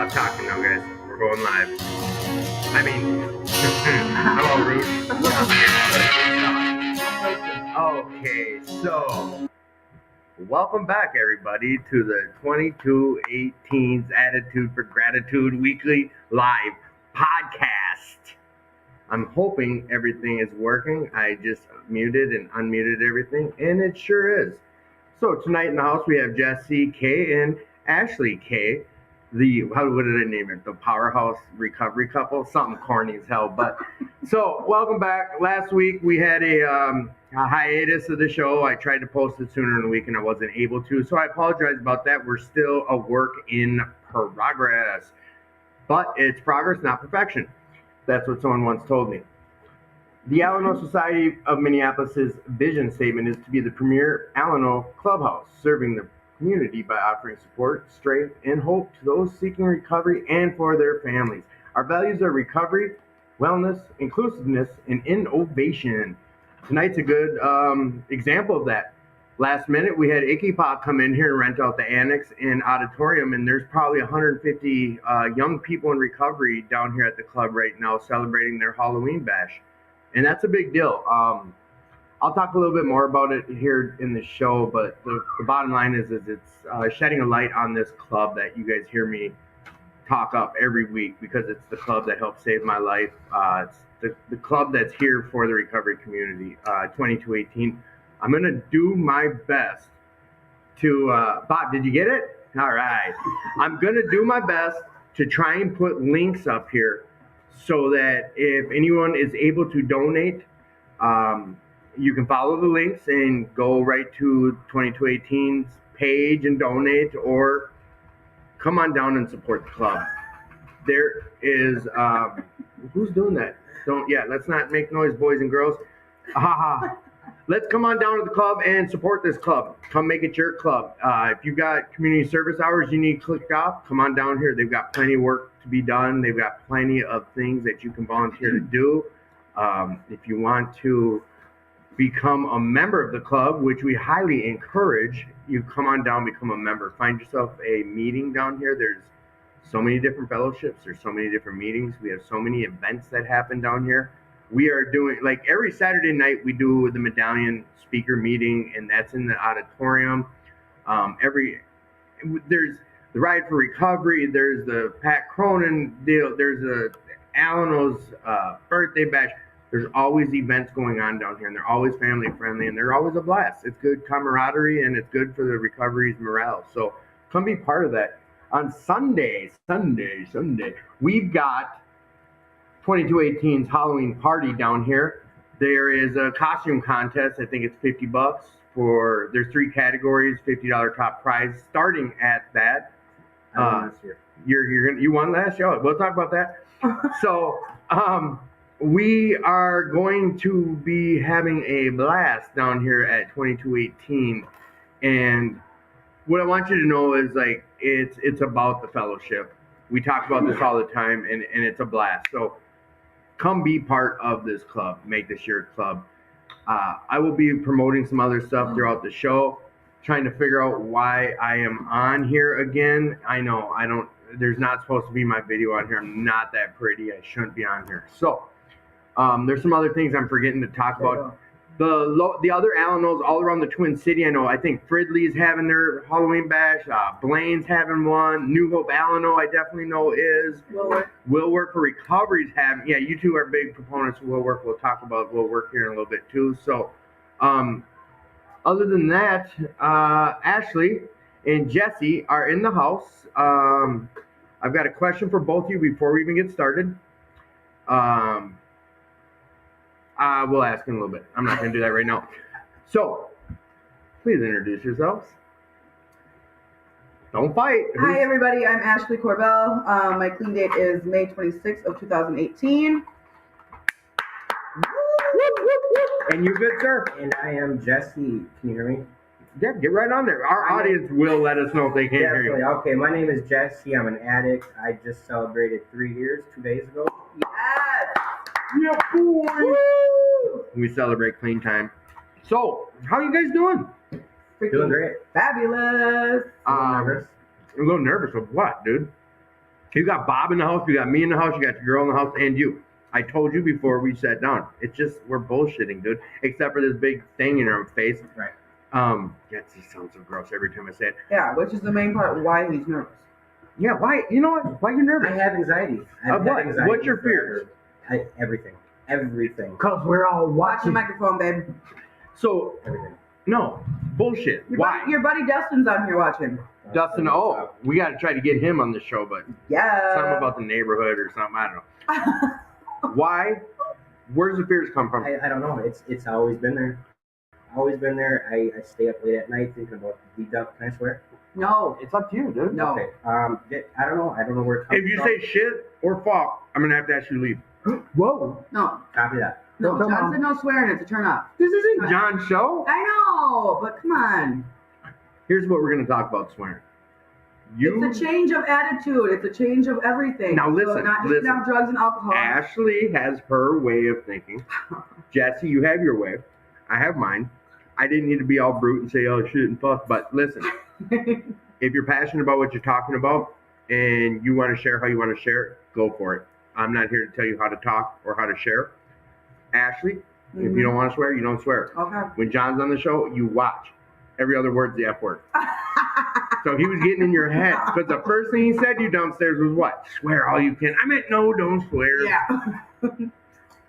stop talking now, guys. We're going live. I mean, I'm all rude. Okay, so welcome back, everybody, to the 2218's Attitude for Gratitude Weekly Live Podcast. I'm hoping everything is working. I just muted and unmuted everything, and it sure is. So tonight in the house we have Jesse K and Ashley K. What did I name it? The Powerhouse recovery couple? Something corny as hell. But so welcome back. Last week we had a hiatus of the show. I tried to post it sooner in the week and I wasn't able to. So I apologize about that. We're still a work in progress. But it's progress, not perfection. That's what someone once told me. The Alano Society of Minneapolis' vision statement is to be the premier Alano clubhouse, serving the community by offering support, strength, and hope to those seeking recovery and for their families. Our values are recovery, wellness, inclusiveness, and innovation. Tonight's a good example of that. Last minute, we had Icky Pop come in here and rent out the annex and auditorium, and there's probably 150 young people in recovery down here at the club right now celebrating their Halloween bash. And that's a big deal. I'll talk a little bit more about it here in the show, but the bottom line is it's shedding a light on this club that you guys hear me talk up every week, because it's the club that helped save my life. It's the club that's here for the recovery community, 2218. I'm going to do my best to, Bob, did you get it? All right. I'm going to do my best to try and put links up here so that if anyone is able to donate, you can follow the links and go right to 2218's page and donate, or come on down and support the club. There is, who's doing that? Let's not make noise, boys and girls. Let's come on down to the club and support this club. Come make it your club. If you've got community service hours you need clicked off, come on down here. They've got plenty of work to be done. They've got plenty of things that you can volunteer to do. If you want to become a member of the club, which we highly encourage, you come on down, become a member. Find yourself a meeting down here. There's so many different fellowships. There's so many different meetings. We have so many events that happen down here. We are doing, like, every Saturday night we do the medallion speaker meeting, and that's in the auditorium. There's the Ride for Recovery, there's the Pat Cronin deal, there's the Alano's birthday bash. There's always events going on down here, and they're always family friendly, and they're always a blast. It's good camaraderie, and it's good for the recovery's morale. So come be part of that. On Sunday, we've got 2218's Halloween party down here. There is a costume contest. I think it's $50 for, there's 3 categories, $50 top prize starting at that. You won last year. We'll talk about that. So we are going to be having a blast down here at 2218, and what I want you to know is, like, it's about the fellowship. We talk about this all the time, and it's a blast. So come be part of this club. Make this your club. I will be promoting some other stuff throughout the show, trying to figure out why I am on here again. I know there's not supposed to be my video on here. I'm not that pretty. I shouldn't be on here. So there's some other things I'm forgetting to talk about. The other Alanos all around the Twin City, I think Fridley's having their Halloween bash. Blaine's having one. New Hope Alano, I definitely know is. Will Work for Recovery's having. Yeah, you two are big proponents of Will Work. We'll talk about Will Work here in a little bit too. So other than that, Ashley and Jesse are in the house. I've got a question for both of you before we even get started. We'll ask in a little bit. I'm not going to do that right now. So, please introduce yourselves. Don't fight. Hi, everybody. I'm Ashley Corbell. My clean date is May 26th of 2018. And you good, sir? And I am Jesse. Can you hear me? Yeah, get right on there. Our audience will let us know if they can't hear you. Okay, my name is Jesse. I'm an addict. I just celebrated 3 years 2 days ago. Yes! Yeah, boy! Woo! We celebrate clean time. So, how are you guys doing? Doing great. Fabulous. A little nervous. A little nervous of what, dude? You got Bob in the house, you got me in the house, you got your girl in the house, and you. I told you before we sat down. It's just we're bullshitting, dude. Except for this big thing in our face. Right. It sounds so gross every time I say it. Yeah, which is the main part why he's nervous. Yeah, why? You know what? Why are you nervous? I have anxiety. Of what? What's your fears? Everything. Everything. Because we're all Watch the watching. microphone, babe. So, Everything. no, bullshit. Why? Your buddy Dustin's on here watching. Dustin, we got to try to get him on the show, but Yeah. something about the neighborhood or something. I don't know. Why? Where's the fears come from? I don't know. It's always been there. Always been there. I stay up late at night thinking about deduct. Can I swear? No. It's up to you, dude. No. Okay. I don't know. I don't know where it comes If you from. say shit or fuck, I'm gonna have to ask you to leave. Whoa. No. Copy that. No. Come John on. said no swearing. It's a turn off. This isn't John's show. I know, but come on. Here's what we're gonna talk about swearing. It's a change of attitude. It's a change of everything. Now listen, So not just listen. have drugs and alcohol. Ashley has her way of thinking. Jesse, you have your way. I have mine. I didn't need to be all brute and say, oh, shit and fuck. But listen, if you're passionate about what you're talking about and you want to share how you want to share it, go for it. I'm not here to tell you how to talk or how to share. Ashley, if you don't want to swear, you don't swear. Okay. When John's on the show, you watch. Every other word's the F word. So he was getting in your head. But the first thing he said to you downstairs was what? Swear all you can. I meant, no, don't swear. Yeah.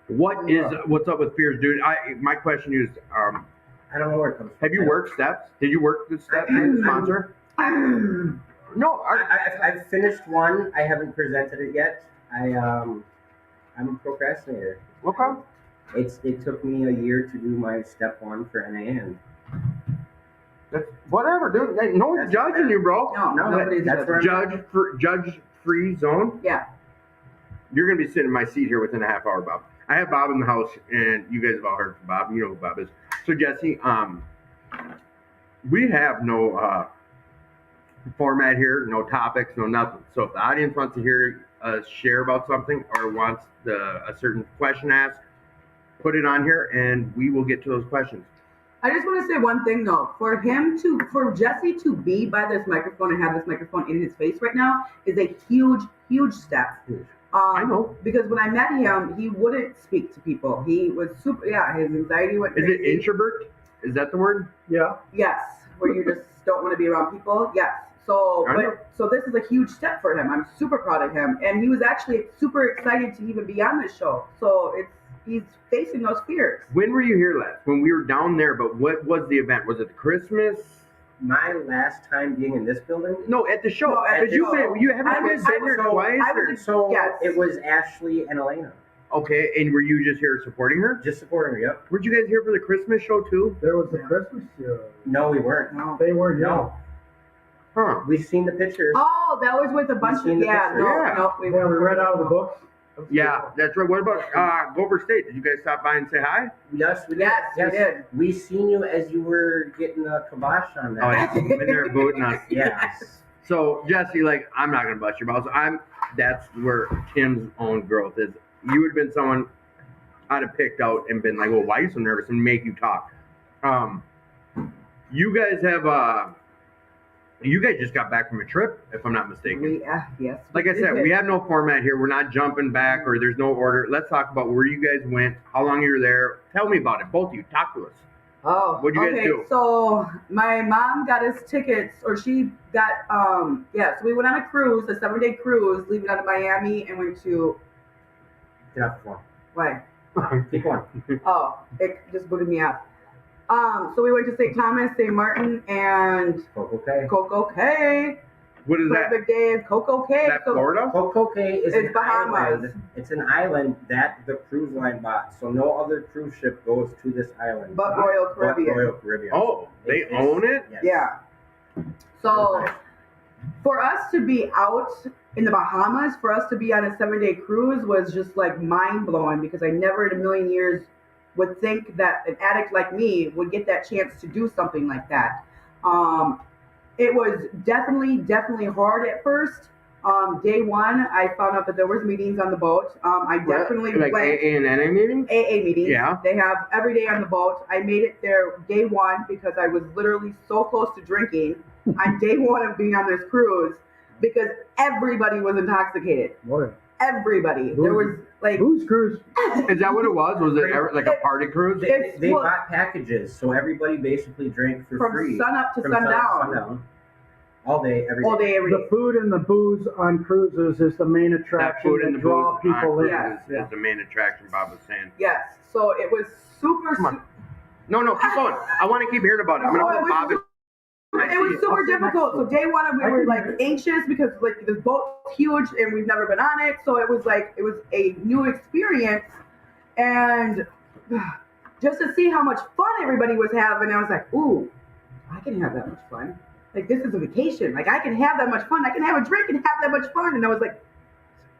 What's up with fears, dude? My question is, I don't know where it comes from. have you worked steps? Did you work the steps in the sponsor? No. I've finished one. I haven't presented it yet. I'm a procrastinator. Okay. It took me a year to do my step one for NAN. That's whatever, dude. Hey, no one's That's judging fair. you, bro. No, nobody's that's where judging. Judge free zone. Yeah. You're gonna be sitting in my seat here within a half hour, Bob. I have Bob in the house, and you guys have all heard from Bob. You know who Bob is. So Jesse, we have no format here, no topics, no nothing. So if the audience wants to hear us share about something or wants a certain question asked, put it on here, and we will get to those questions. I just want to say one thing though. For Jesse to be by this microphone and have this microphone in his face right now is a huge, huge step. I know. Because when I met him, he wouldn't speak to people. He was super, his anxiety went Is crazy. it introvert? Is that the word? Yeah. Yes, where you just don't want to be around people. Yes. So, I know. so this is a huge step for him. I'm super proud of him, and he was actually super excited to even be on this show. So he's facing those fears. When were you here last? When we were down there, but what was the event? Was it the Christmas? My last time being in this building. No, at the show. No, at Because the you show. you haven't I been was- been here twice? I or- was- So Yes. it was Ashley and Elena. Okay, and were you just here supporting her? Just supporting her, yep. Weren't you guys here for the Christmas show too? There was a Christmas show. No, we weren't. No. They were young. No. Huh. We've seen the pictures. Oh, that was with a bunch seen of the yeah. pictures. No, Yeah. no, we Yeah, we read out of the books. Yeah, that's right. What about Gopher State? Did you guys stop by and say hi? Yes, we did. Yes, we did. We seen you as you were getting a kibosh on that. Oh, yeah. When they were voting us. Yes. So Jesse, like, I'm not gonna bust your balls. That's where Tim's own growth is. You would have been someone I'd have picked out and been like, well, why are you so nervous, and make you talk. You guys have you guys just got back from a trip, if I'm not mistaken. Yes. Like I said, we have no format here. We're not jumping back or there's no order. Let's talk about where you guys went, how long you were there. Tell me about it. Both of you. Talk to us. Oh, What'd you guys okay. do? So my mom got us tickets, or she got so we went on a cruise, a 7-day cruise, leaving out of Miami and went to Get off the phone. why? Keep going. Oh, it just booted me out. So we went to St. Thomas, St. Martin, and Okay. Coco Cay. What is that? Perfect day of Coco Cay. Is that Florida? Coco Cay is It's an Bahamas. island. It's an island that the cruise line bought. So no other cruise ship goes to this island. But Royal But Caribbean. Royal Caribbean. Oh, they It's- own it? Yes. Yeah. So for us to be out in the Bahamas, for us to be on a 7-day cruise was just like mind blowing, because I never in a million years would think that an addict like me would get that chance to do something like that. It was definitely hard at first. Day one, I found out that there was meetings on the boat. I definitely like went. AA and NA meetings? AA meetings. Yeah. They have every day on the boat. I made it there day one because I was literally so close to drinking on day one of being on this cruise. because everybody was intoxicated. Boy, Everybody. There was like booze cruise. Is that what it was? Was it like a party cruise? They bought packages, so everybody basically drank for from free. sun up to From sundown. All day, every day. All day, every day. The food and the booze on cruises is the main That attraction food and that the draw booze people in. Yes. is the main attraction, Bob was saying. Yes. So it was super. Come on. No, keep going. I want to keep hearing about it. I'm going to put Bob in. It was super difficult. So day one, we were like anxious because like the boat's huge and we've never been on it. So it was a new experience, and just to see how much fun everybody was having, I was like, ooh, I can have that much fun. Like this is a vacation. Like I can have that much fun. I can have a drink and have that much fun. And I was like,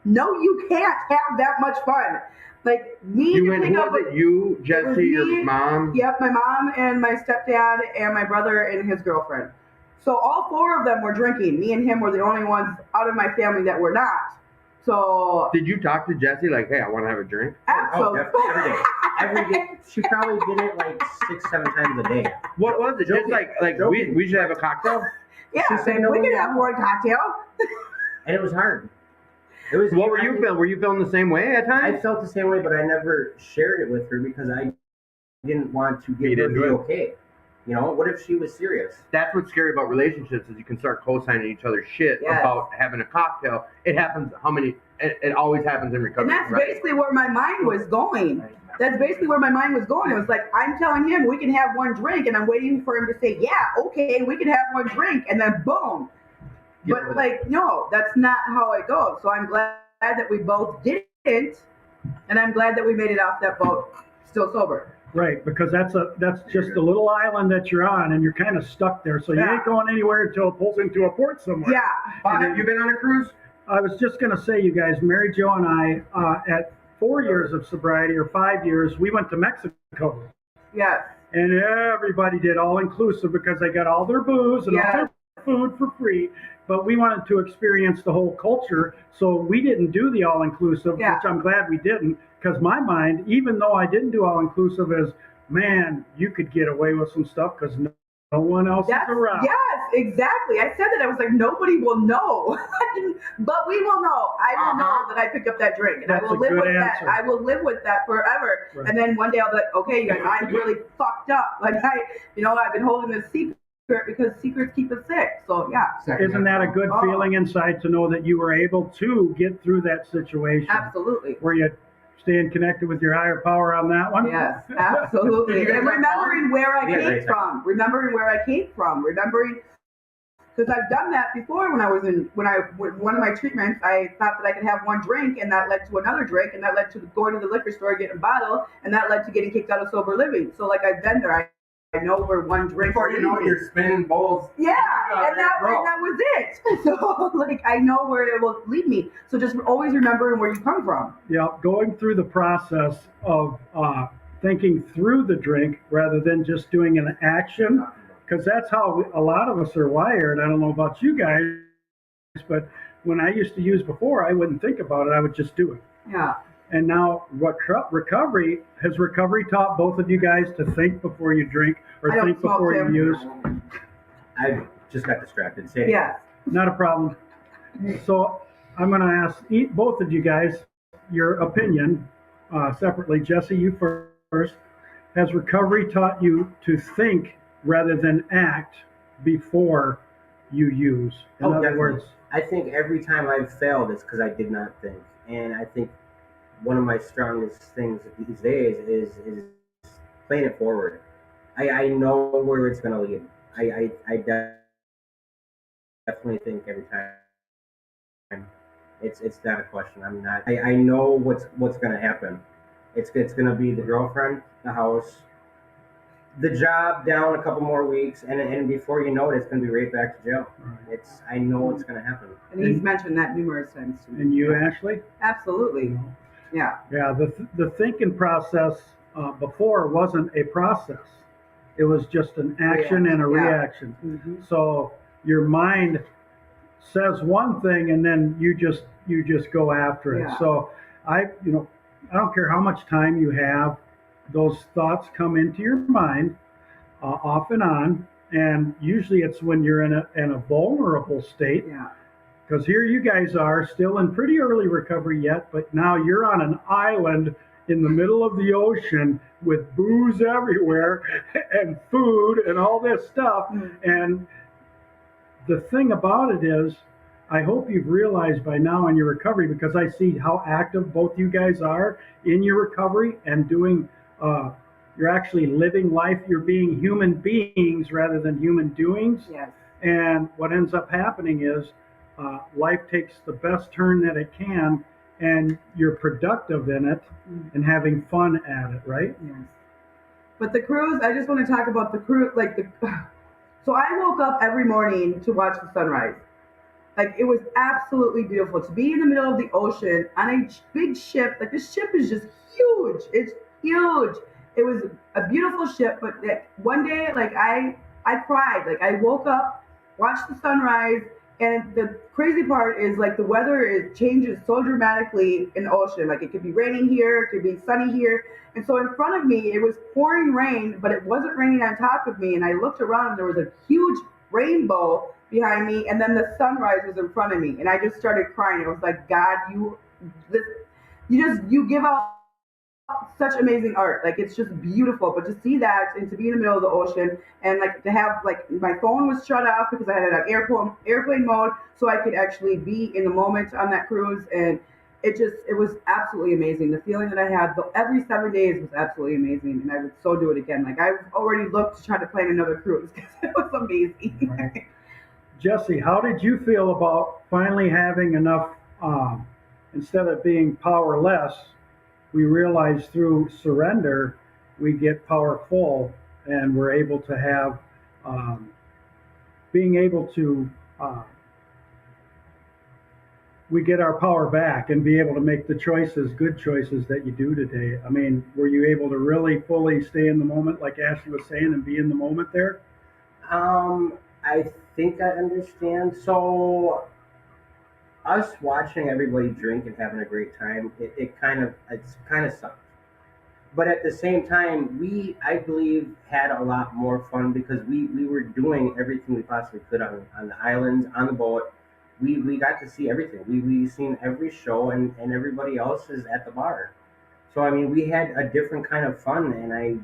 no, you can't have that much fun. Like me. You went, who was it? You, Jesse, your mom? Yep, my mom and my stepdad and my brother and his girlfriend. So all four of them were drinking. Me and him were the only ones out of my family that were not. So did you talk to Jesse like, hey, I want to have a drink? Absolutely. Oh, every day. Every day. She probably did it like 6-7 times a day. What was it? Just like we should have a cocktail? Yeah, She said no, we could no. have one cocktail. And it was hard. It was. What were you feeling? Were you feeling the same way at times? I felt the same way, but I never shared it with her because I didn't want to give her the okay. You know, what if she was serious? That's what's scary about relationships is you can start co-signing each other's shit about having a cocktail. It happens it always happens in recovery. And that's basically where my mind was going. That's basically where my mind was going. It was like, I'm telling him we can have one drink, and I'm waiting for him to say, yeah, okay, we can have one drink, and then boom. But like, no, that's not how it goes. So I'm glad that we both didn't, and I'm glad that we made it off that boat still sober. Right, because that's just a little island that you're on, and you're kind of stuck there. So you ain't going anywhere until it pulls into a port somewhere. Yeah. Bob, have you been on a cruise? I was just going to say, you guys, Mary Jo and I, at 4 years of sobriety or 5 years, we went to Mexico. Yes. And everybody did all inclusive because they got all their booze and all their food for free. But we wanted to experience the whole culture, so we didn't do the all inclusive, which I'm glad we didn't, because my mind, even though I didn't do all inclusive, is, man, you could get away with some stuff because no one else is around. Yes, exactly. I said that. I was like, nobody will know, but we will know. I will know that I picked up that drink, and That's I will live with answer. that. I will live with that forever. Right. And then one day I'll be like, okay, you guys, I'm really fucked up. Like I've been holding this secret because secrets keep us sick. So yeah. Isn't that a good feeling inside to know that you were able to get through that situation? Absolutely. Were you staying connected with your higher power on that one? Yes, absolutely. And remembering where I came from. Remembering because I've done that before when one of my treatments, I thought that I could have one drink, and that led to another drink, and that led to going to the liquor store, getting a bottle, and that led to getting kicked out of sober living. So like I've been there. I know where one drink. Before you know it, you're spinning bowls. Yeah, and that was it. So like I know where it will lead me. So just always remembering where you come from. Yeah, going through the process of thinking through the drink rather than just doing an action, because that's how a lot of us are wired. I don't know about you guys, but when I used to use before, I wouldn't think about it. I would just do it. Yeah. And now, recovery taught both of you guys to think before you drink or think before you use? I just got distracted. Yeah. Not a problem. So I'm going to ask both of you guys your opinion separately. Jesse, you first. Has recovery taught you to think rather than act before you use? In other words, I think every time I've failed, it's because I did not think. And I think one of my strongest things these days is playing it forward. I know where it's going to lead. I definitely think every time it's not a question. I know what's going to happen. It's going to be the girlfriend, the house, the job down a couple more weeks, and before you know it, it's going to be right back to jail. Right. I know what's going to happen. And he's mentioned that numerous times to me. And you, Ashley? Absolutely. Yeah. Yeah, the thinking process before wasn't a process. It was just an action and a reaction. Mm-hmm. So your mind says one thing and then you just go after it. Yeah. So I don't care how much time you have, those thoughts come into your mind off and on, and usually it's when you're in a vulnerable state. Yeah. Because here you guys are, still in pretty early recovery yet, but now you're on an island in the middle of the ocean with booze everywhere and food and all this stuff. And the thing about it is, I hope you've realized by now in your recovery, because I see how active both you guys are in your recovery and doing, you're actually living life. You're being human beings rather than human doings. Yes. And what ends up happening is life takes the best turn that it can, and you're productive in it and having fun at it, right? Yes. But the cruise, I just want to talk about the cruise, so I woke up every morning to watch the sunrise. Like, it was absolutely beautiful to be in the middle of the ocean on a big ship. Like, this ship is just huge. It's huge. It was a beautiful ship, but one day, I cried. Like, I woke up, watched the sunrise, and the crazy part is, the weather changes so dramatically in the ocean. Like, it could be raining here, it could be sunny here. And so in front of me, it was pouring rain, but it wasn't raining on top of me. And I looked around, and there was a huge rainbow behind me, and then the sunrise was in front of me, and I just started crying. I was like, God, you give out such amazing art. Like, it's just beautiful. But to see that and to be in the middle of the ocean, and to have my phone was shut off because I had it on airplane mode, so I could actually be in the moment on that cruise, and it was absolutely amazing. The feeling that I had every 7 days was absolutely amazing, and I would so do it again. Like, I've already looked to try to plan another cruise because it was amazing. Right. Jesse, how did you feel about finally having enough, instead of being powerless, we realize through surrender, we get powerful, and we're able to have, being able to, we get our power back and be able to make the good choices that you do today. I mean, were you able to really fully stay in the moment, like Ashley was saying, and be in the moment there? I think I understand. So, us watching everybody drink and having a great time, it's kind of sucked. But at the same time, I believe, had a lot more fun because we were doing everything we possibly could on the islands, on the boat. We got to see everything. We seen every show, and everybody else is at the bar. So I mean, we had a different kind of fun, and I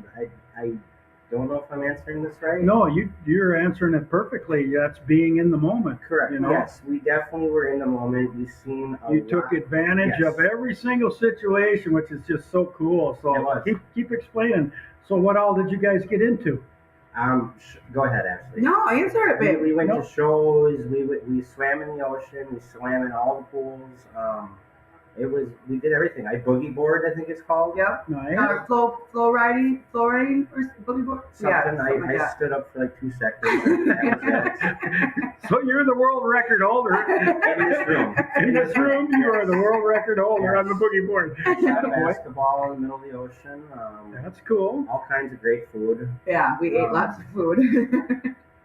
don't know if I'm answering this right. No, you're answering it perfectly. That's being in the moment. Correct. You know? Yes, we definitely were in the moment. We seen you took advantage of every single situation, which is just so cool. So keep explaining. So what all did you guys get into? Go ahead, Ashley. No, answer it, babe. We went to shows. We swam in the ocean. We swam in all the pools. We did everything. I boogie board, I think it's called. Yep. Nice. Flow riding, or boogie board. Something. I stood up for 2 seconds. That was it. So you're the world record holder in this room. In this room, you are the world record holder on the boogie board. Shot a basketball in the middle of the ocean. That's cool. All kinds of great food. Yeah, we ate lots of food.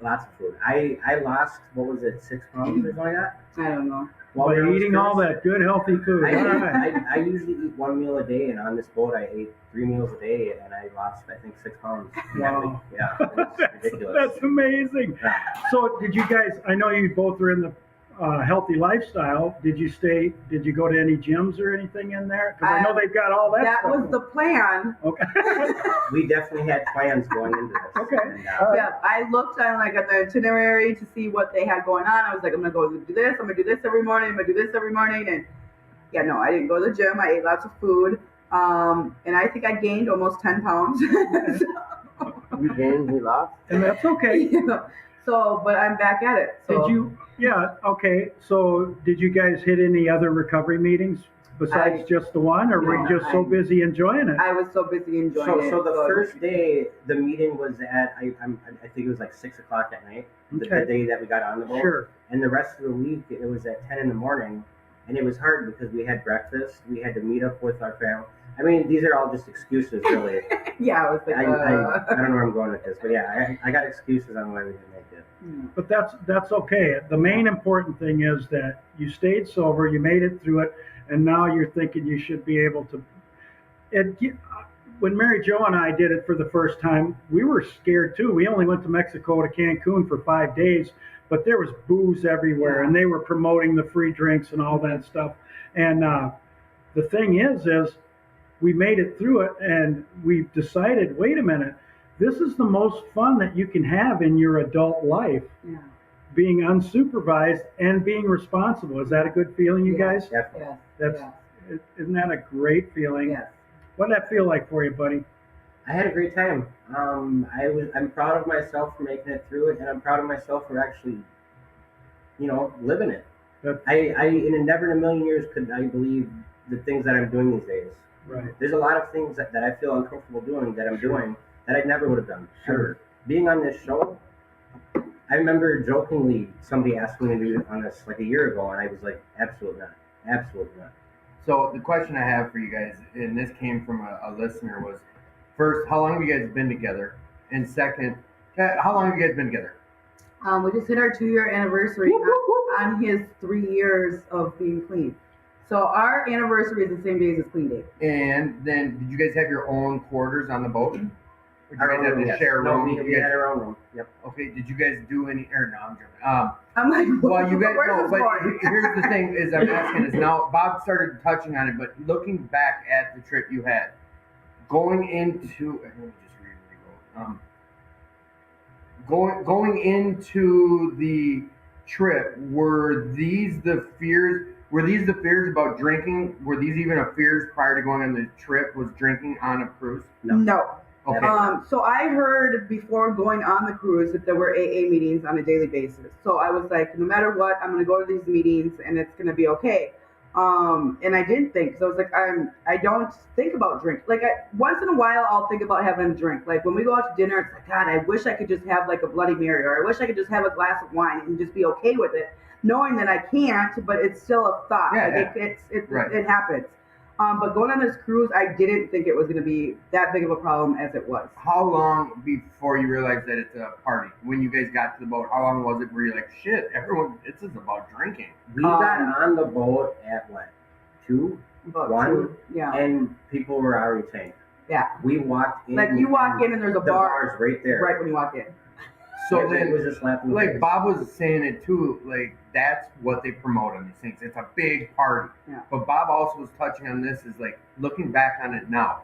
Lots of food. I lost, what was it, 6 pounds or something like that? I don't know. By eating all that good, healthy food. I usually eat 1 meal a day, and on this boat, I ate 3 meals a day, and I lost, I think, 6 pounds. Wow. Yeah, it's ridiculous. That's amazing. So, did you guys? I know you both are in the healthy lifestyle. Did you go to any gyms or anything in there? Because I know they've got all that. That stuff. was the plan. Okay. We definitely had plans going into this. Okay. And, Yeah, I looked on at the itinerary to see what they had going on. I was like, I'm gonna go do this. I'm gonna do this every morning. I'm gonna do this every morning. And yeah, no, I didn't go to the gym. I ate lots of food. And I think I gained almost 10 pounds. We gained, we lost. And that's okay. So, but I'm back at it. So. Did you? Yeah. Okay. So, did you guys hit any other recovery meetings besides just the one, or were you just so busy enjoying it? I was so busy enjoying it. So the first day, the meeting was at I think it was 6 o'clock at night. The day that we got on the boat. Sure. And the rest of the week, it was at 10 in the morning, and it was hard because we had breakfast. We had to meet up with our family. I mean, these are all just excuses, really. Yeah, I was like, I don't know where I'm going with this, but yeah, I got excuses on why we didn't make it. But that's okay. The main important thing is that you stayed sober, you made it through it, and now you're thinking you should be able to. when Mary Jo and I did it for the first time, we were scared too. We only went to Mexico to Cancun for 5 days, but there was booze everywhere, and they were promoting the free drinks and all that stuff. And the thing is we made it through it, and we decided, wait a minute, this is the most fun that you can have in your adult life. Yeah. Being unsupervised and being responsible. Is that a good feeling, you guys? Definitely. Yes. Isn't that a great feeling? Yes. What did that feel like for you, buddy? I had a great time. I'm proud of myself for making it through it, and I'm proud of myself for actually, living it. I never in a million years could I believe the things that I'm doing these days. Right. There's a lot of things that I feel uncomfortable doing that I'm doing that I never would have done. Sure. Being on this show, I remember jokingly somebody asked me to do on this like a year ago, and I was like, absolutely not. Absolutely not. So the question I have for you guys, and this came from a listener, was first, how long have you guys been together? And second, how long have you guys been together? We just hit our 2-year anniversary on his 3 years of being clean. So our anniversary is the same day as his clean day. And then, did you guys have your own quarters on the boat? Or did you Our guys have own, to yes. share a No, room? we had our own room. Yep. Okay, did you guys do any, or no, I'm joking. I'm like, Well, you guys where's know, this but going? here's the thing: is I'm asking is now Bob started touching on it, but looking back at the trip you had, going into let me just read what he wrote. Going into the trip, were these the fears? Were these the fears about drinking? Were these even a fears prior to going on the trip? Was drinking on a cruise? No. Okay. So I heard before going on the cruise that there were AA meetings on a daily basis. So I was like, no matter what, I'm going to go to these meetings and it's going to be okay. And I didn't think, because I was like, I don't think about drink. Like once in a while, I'll think about having a drink. Like when we go out to dinner, it's like, God, I wish I could just have like a Bloody Mary, or I wish I could just have a glass of wine and just be okay with it, knowing that I can't, but it's still a thought. Yeah, like Right. It happens. But going on this cruise, I didn't think it was going to be that big of a problem as it was. How long before you realized that it's a party? When you guys got to the boat, how long was it where you're like, shit, everyone, this is about drinking? We got on the boat at what? 2? But 1? yeah. And people were already tanked. Yeah. We walked in. Like you walk in and there's a the bar bar's right there. right when you walk in. So Everything then, was just slapping the like face. Bob was saying it too, like that's what they promote on these things. It's a big party. Yeah. But Bob also was touching on this is like looking back on it now.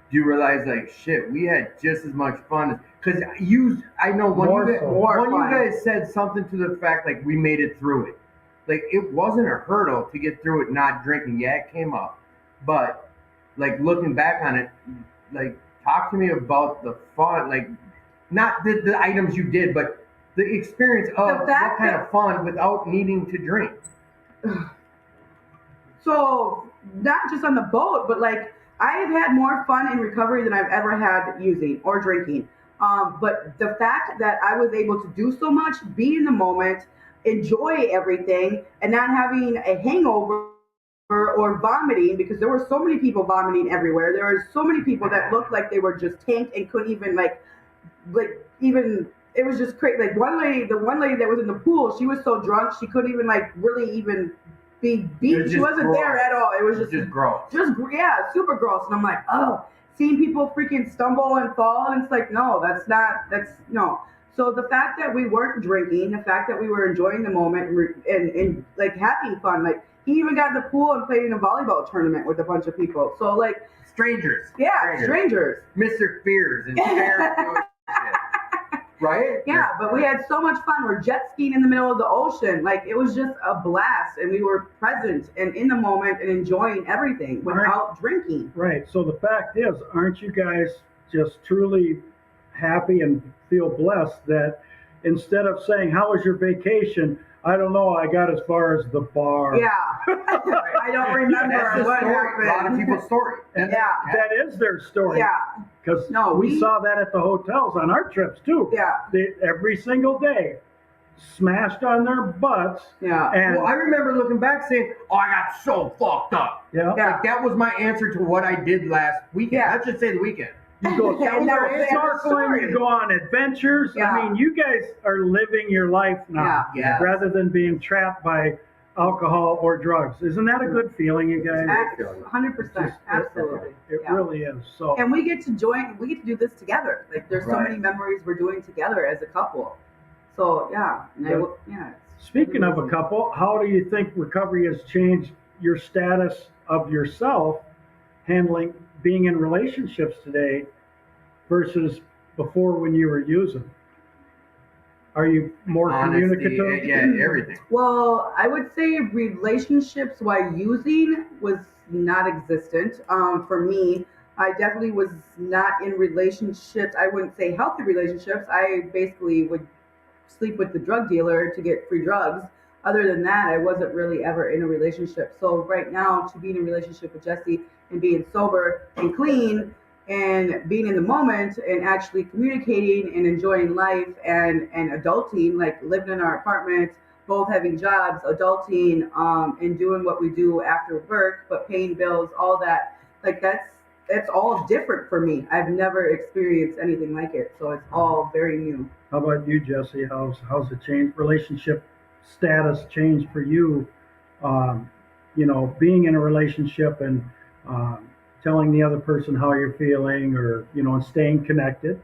Do you realize like shit, we had just as much fun as because I know when More you so. when More you guys said something to the fact like we made it through it. Like it wasn't a hurdle to get through it not drinking. Yeah, it came up. But like looking back on it, like talk to me about the fun, like not the items you did, but the experience of what kind of fun without needing to drink. So not just on the boat, but like I've had more fun in recovery than I've ever had using or drinking. But the fact that I was able to do so much, be in the moment, enjoy everything, and not having a hangover or vomiting, because there were so many people vomiting everywhere. There were so many people that looked like they were just tanked and couldn't even even it was just crazy. Like the one lady that was in the pool, she was so drunk she couldn't even really even be beat. She wasn't gross. there at all. It was Just gross. Yeah, super gross. And I'm like, oh, seeing people freaking stumble and fall, and it's like, no. So the fact that we weren't drinking, the fact that we were enjoying the moment and like having fun, like he even got in the pool and played in a volleyball tournament with a bunch of people. So like Strangers. yeah, strangers. Mr. Fears and Sharon doing shit. Right? Yeah, but we had so much fun. We're jet skiing in the middle of the ocean. Like it was just a blast, and we were present and in the moment and enjoying everything without drinking. Right. So the fact is, aren't you guys just truly happy and feel blessed that instead of saying, how was your vacation? I don't know, I got as far as the bar. Yeah. I don't remember That's the what story. happened. A lot of people's story. And Yeah. That is their story. Yeah. Because No, we we- saw that at the hotels on our trips too. Yeah. Every single day, smashed on their butts. Yeah. And well, I remember looking back saying, oh, I got so fucked up. yeah, Yeah. Like that was my answer to what I did last weekend. Yeah. Let's just say the weekend. you go And that was the snorkeling, story. you go on adventures. Yeah. I mean, you guys are living your life now, Yeah. rather than being trapped by alcohol or drugs. Isn't that a good feeling, you guys? 100%, absolutely. It really is. So, and we get to do this together. Like there's so many memories we're doing together as a couple. So speaking of a couple, how do you think recovery has changed your status of yourself handling being in relationships today versus before when you were using? Are you more communicative? Yeah, everything. Well, I would say relationships while using was not existent. For me, I definitely was not in relationships. I wouldn't say healthy relationships. I basically would sleep with the drug dealer to get free drugs. Other than that, I wasn't really ever in a relationship. So right now, to be in a relationship with Jesse and being sober and clean and being in the moment and actually communicating and enjoying life and adulting, like living in our apartment, both having jobs, adulting, and doing what we do after work, but paying bills, all that, like that's all different for me. I've never experienced anything like it, so it's all very new. How about you, Jesse? How's the relationship status changed for you? Being in a relationship and telling the other person how you're feeling, or and staying connected.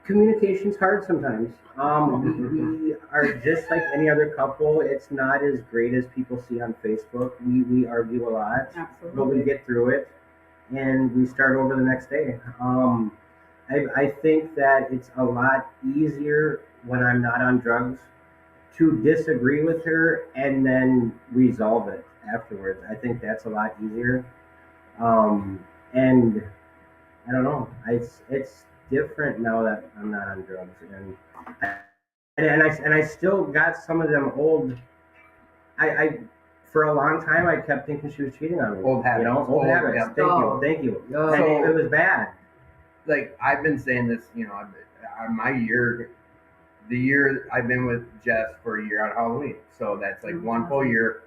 Communication's hard sometimes. We are just like any other couple. It's not as great as people see on Facebook. We argue a lot, Absolutely. but we get through it and we start over the next day. I think that it's a lot easier when I'm not on drugs to disagree with her and then resolve it afterwards. I think that's a lot easier. And I don't know. It's different now that I'm not on drugs, and I still got some of them old. I for a long time I kept thinking she was cheating on me. Old habits. Old habits. Yeah. Thank you. No. And it was bad. Like I've been saying this, the year I've been with Jess for a year on Halloween, so that's like one full year.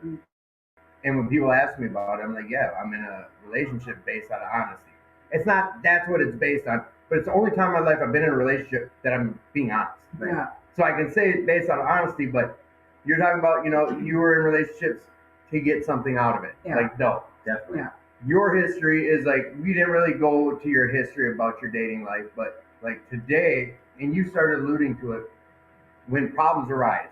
And when people ask me about it, I'm like, yeah, I'm in a relationship based out of honesty. It's not, that's what it's based on, but it's the only time in my life I've been in a relationship that I'm being honest. Yeah. So I can say it's based on honesty, but you're talking about, you were in relationships to get something out of it. Yeah. Like, no. Definitely. Yeah. Your history is like, we didn't really go to your history about your dating life, but like today, and you started alluding to it, when problems arise,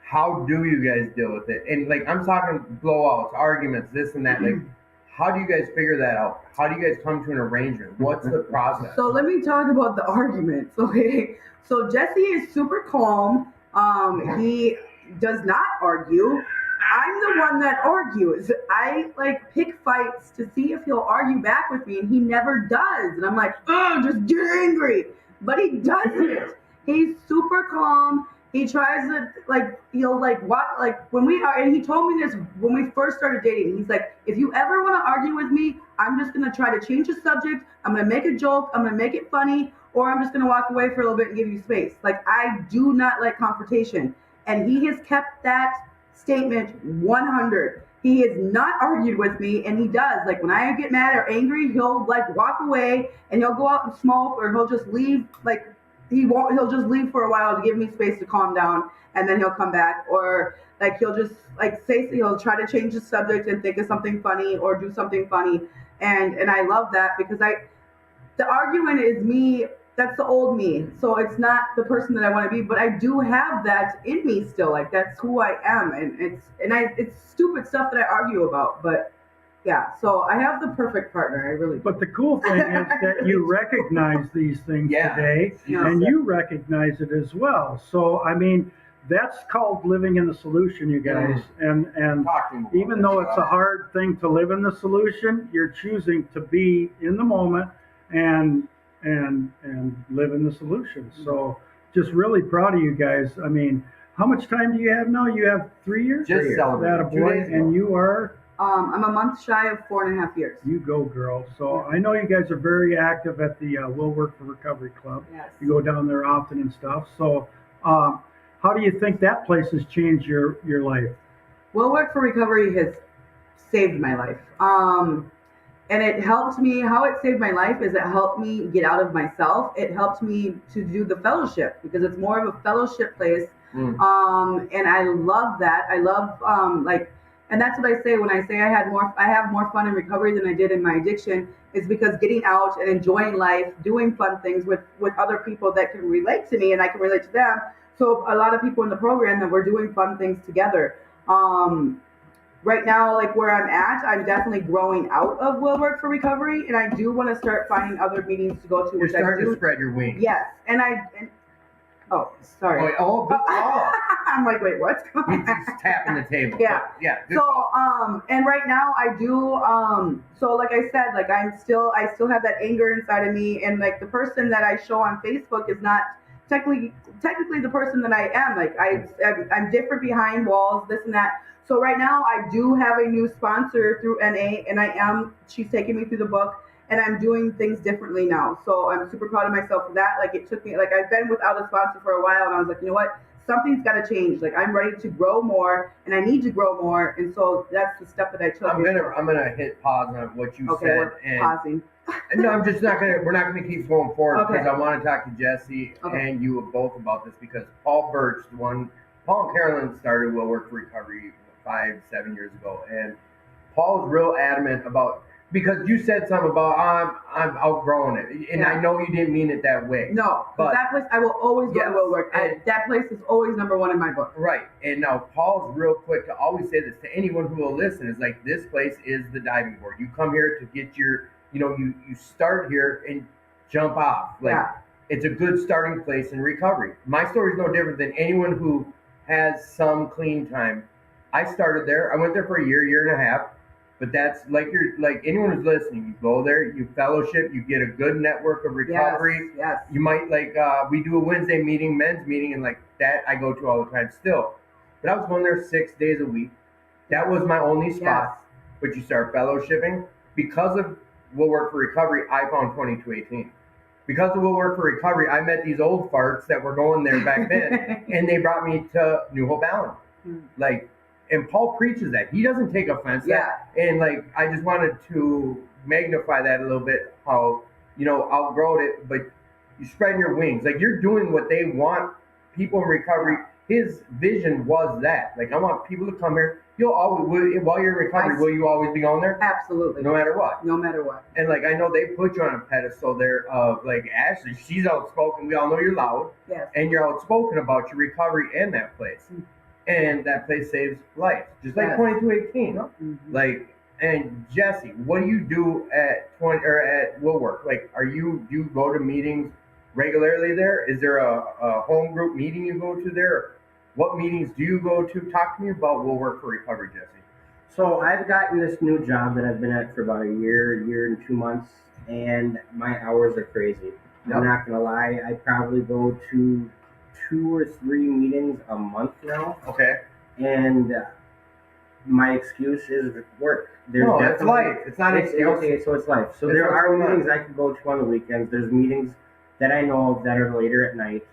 how do you guys deal with it? And like, I'm talking blowouts, arguments, this and that. Like, how do you guys figure that out? How do you guys come to an arrangement? What's the process? So let me talk about the arguments. Okay. So Jesse is super calm. He does not argue. I'm the one that argues. I like pick fights to see if he'll argue back with me, and he never does. And I'm like, oh, just get angry. But he doesn't. He's super calm. He tries to he'll walk when we are, and he told me this when we first started dating. He's like, if you ever want to argue with me, I'm just gonna try to change the subject. I'm gonna make a joke. I'm gonna make it funny, or I'm just gonna walk away for a little bit and give you space. Like, I do not like confrontation, and he has kept that statement 100. He has not argued with me, and he does. Like, when I get mad or angry, he'll walk away and he'll go out and smoke, or he'll just leave. He'll just leave for a while to give me space to calm down, and then he'll come back. Or he'll just he'll try to change the subject and think of something funny or do something funny. And I love that, because the argument is me. That's the old me. So it's not the person that I want to be, but I do have that in me still. Like, that's who I am. And it's stupid stuff that I argue about, but yeah, so I have the perfect partner. I really do. But the cool thing is that you recognize these things today, and you recognize it as well. So, I mean, that's called living in the solution, you guys. And even though it's a hard thing to live in the solution, you're choosing to be in the moment and live in the solution. So, just really proud of you guys. I mean, how much time do you have now? You have 3 years? Just celebrated. That a boy, and you are? I'm a month shy of 4.5 years. You go, girl. So I know you guys are very active at the Will Work for Recovery Club. Yes. You go down there often and stuff. So how do you think that place has changed your life? Will Work for Recovery has saved my life. And it helped me. How it saved my life is it helped me get out of myself. It helped me to do the fellowship, because it's more of a fellowship place And I love that. I love and that's what I say when I say I have more fun in recovery than I did in my addiction, is because getting out and enjoying life, doing fun things with other people that can relate to me and I can relate to them. So a lot of people in the program that we're doing fun things together. Right now, like where I'm at, I'm definitely growing out of Will Work for Recovery, and I do want to start finding other meetings to go to. You're starting to spread your wings. Yes, oh, sorry. Oh. I'm like, wait, what? He's tapping the table. Yeah. Yeah. So, and right now I do, so like I said, like I still have that anger inside of me, and like the person that I show on Facebook is not technically the person that I am. Like I'm different behind walls, this and that. So right now I do have a new sponsor through NA, and she's taking me through the book, and I'm doing things differently now. So I'm super proud of myself for that. Like it took me, like I've been without a sponsor for a while, and I was like, you know what? Something's got to change. Like I'm ready to grow more, and I need to grow more, and so that's the step that I took. I'm gonna hit pause on what you said. We're pausing. No, I'm just not gonna. We're not gonna keep going forward because Okay. I want to talk to Jesse and you both about this, because Paul Birch, Paul and Carolyn started Will Work for Recovery 5-7 years ago, and Paul was real adamant about, because you said something about I'm outgrowing it, and I know you didn't mean it that way. No, but that place I will always go to Will Work. That place is always number one in my book. Right, and now Paul's real quick to always say this to anyone who will listen, is like, this place is the diving board. You come here to get your, you start here and jump off. Like it's a good starting place in recovery. My story is no different than anyone who has some clean time. I started there. I went there for a year and a half. But that's like anyone who's listening, you go there, you fellowship, you get a good network of recovery. Yes. You might we do a Wednesday meeting, men's meeting, and like that I go to all the time still. But I was going there 6 days a week. That was my only spot. But you start fellowshipping. Because of Will Work for Recovery, I found 2218. Because of Will Work for Recovery, I met these old farts that were going there back then, and they brought me to New Hope Allen. And Paul preaches that. He doesn't take offense. And I just wanted to magnify that a little bit, how, outgrow it, but you're spreading your wings. Like, you're doing what they want people in recovery. His vision was that. Like, I want people to come here. While you're in recovery, will you always be going there? Absolutely. No matter what. No matter what. And I know they put you on a pedestal there of Ashley. She's outspoken. We all know you're loud. Yes. And you're outspoken about your recovery and that place. And that place saves life, just like 2218. And Jesse, what do you do at Will Work? Do you go to meetings regularly there? Is there a home group meeting you go to there? What meetings do you go to? Talk to me about Will Work for Recovery, Jesse. So I've gotten this new job that I've been at for about a year and 2 months, and my hours are crazy. I'm not gonna lie. I probably go to 2 or 3 meetings a month now. Okay. And my excuse is work. It's life. It's not an excuse. Okay, so it's life. So there are meetings I can go to on the weekends. There's meetings that I know of that are later at night.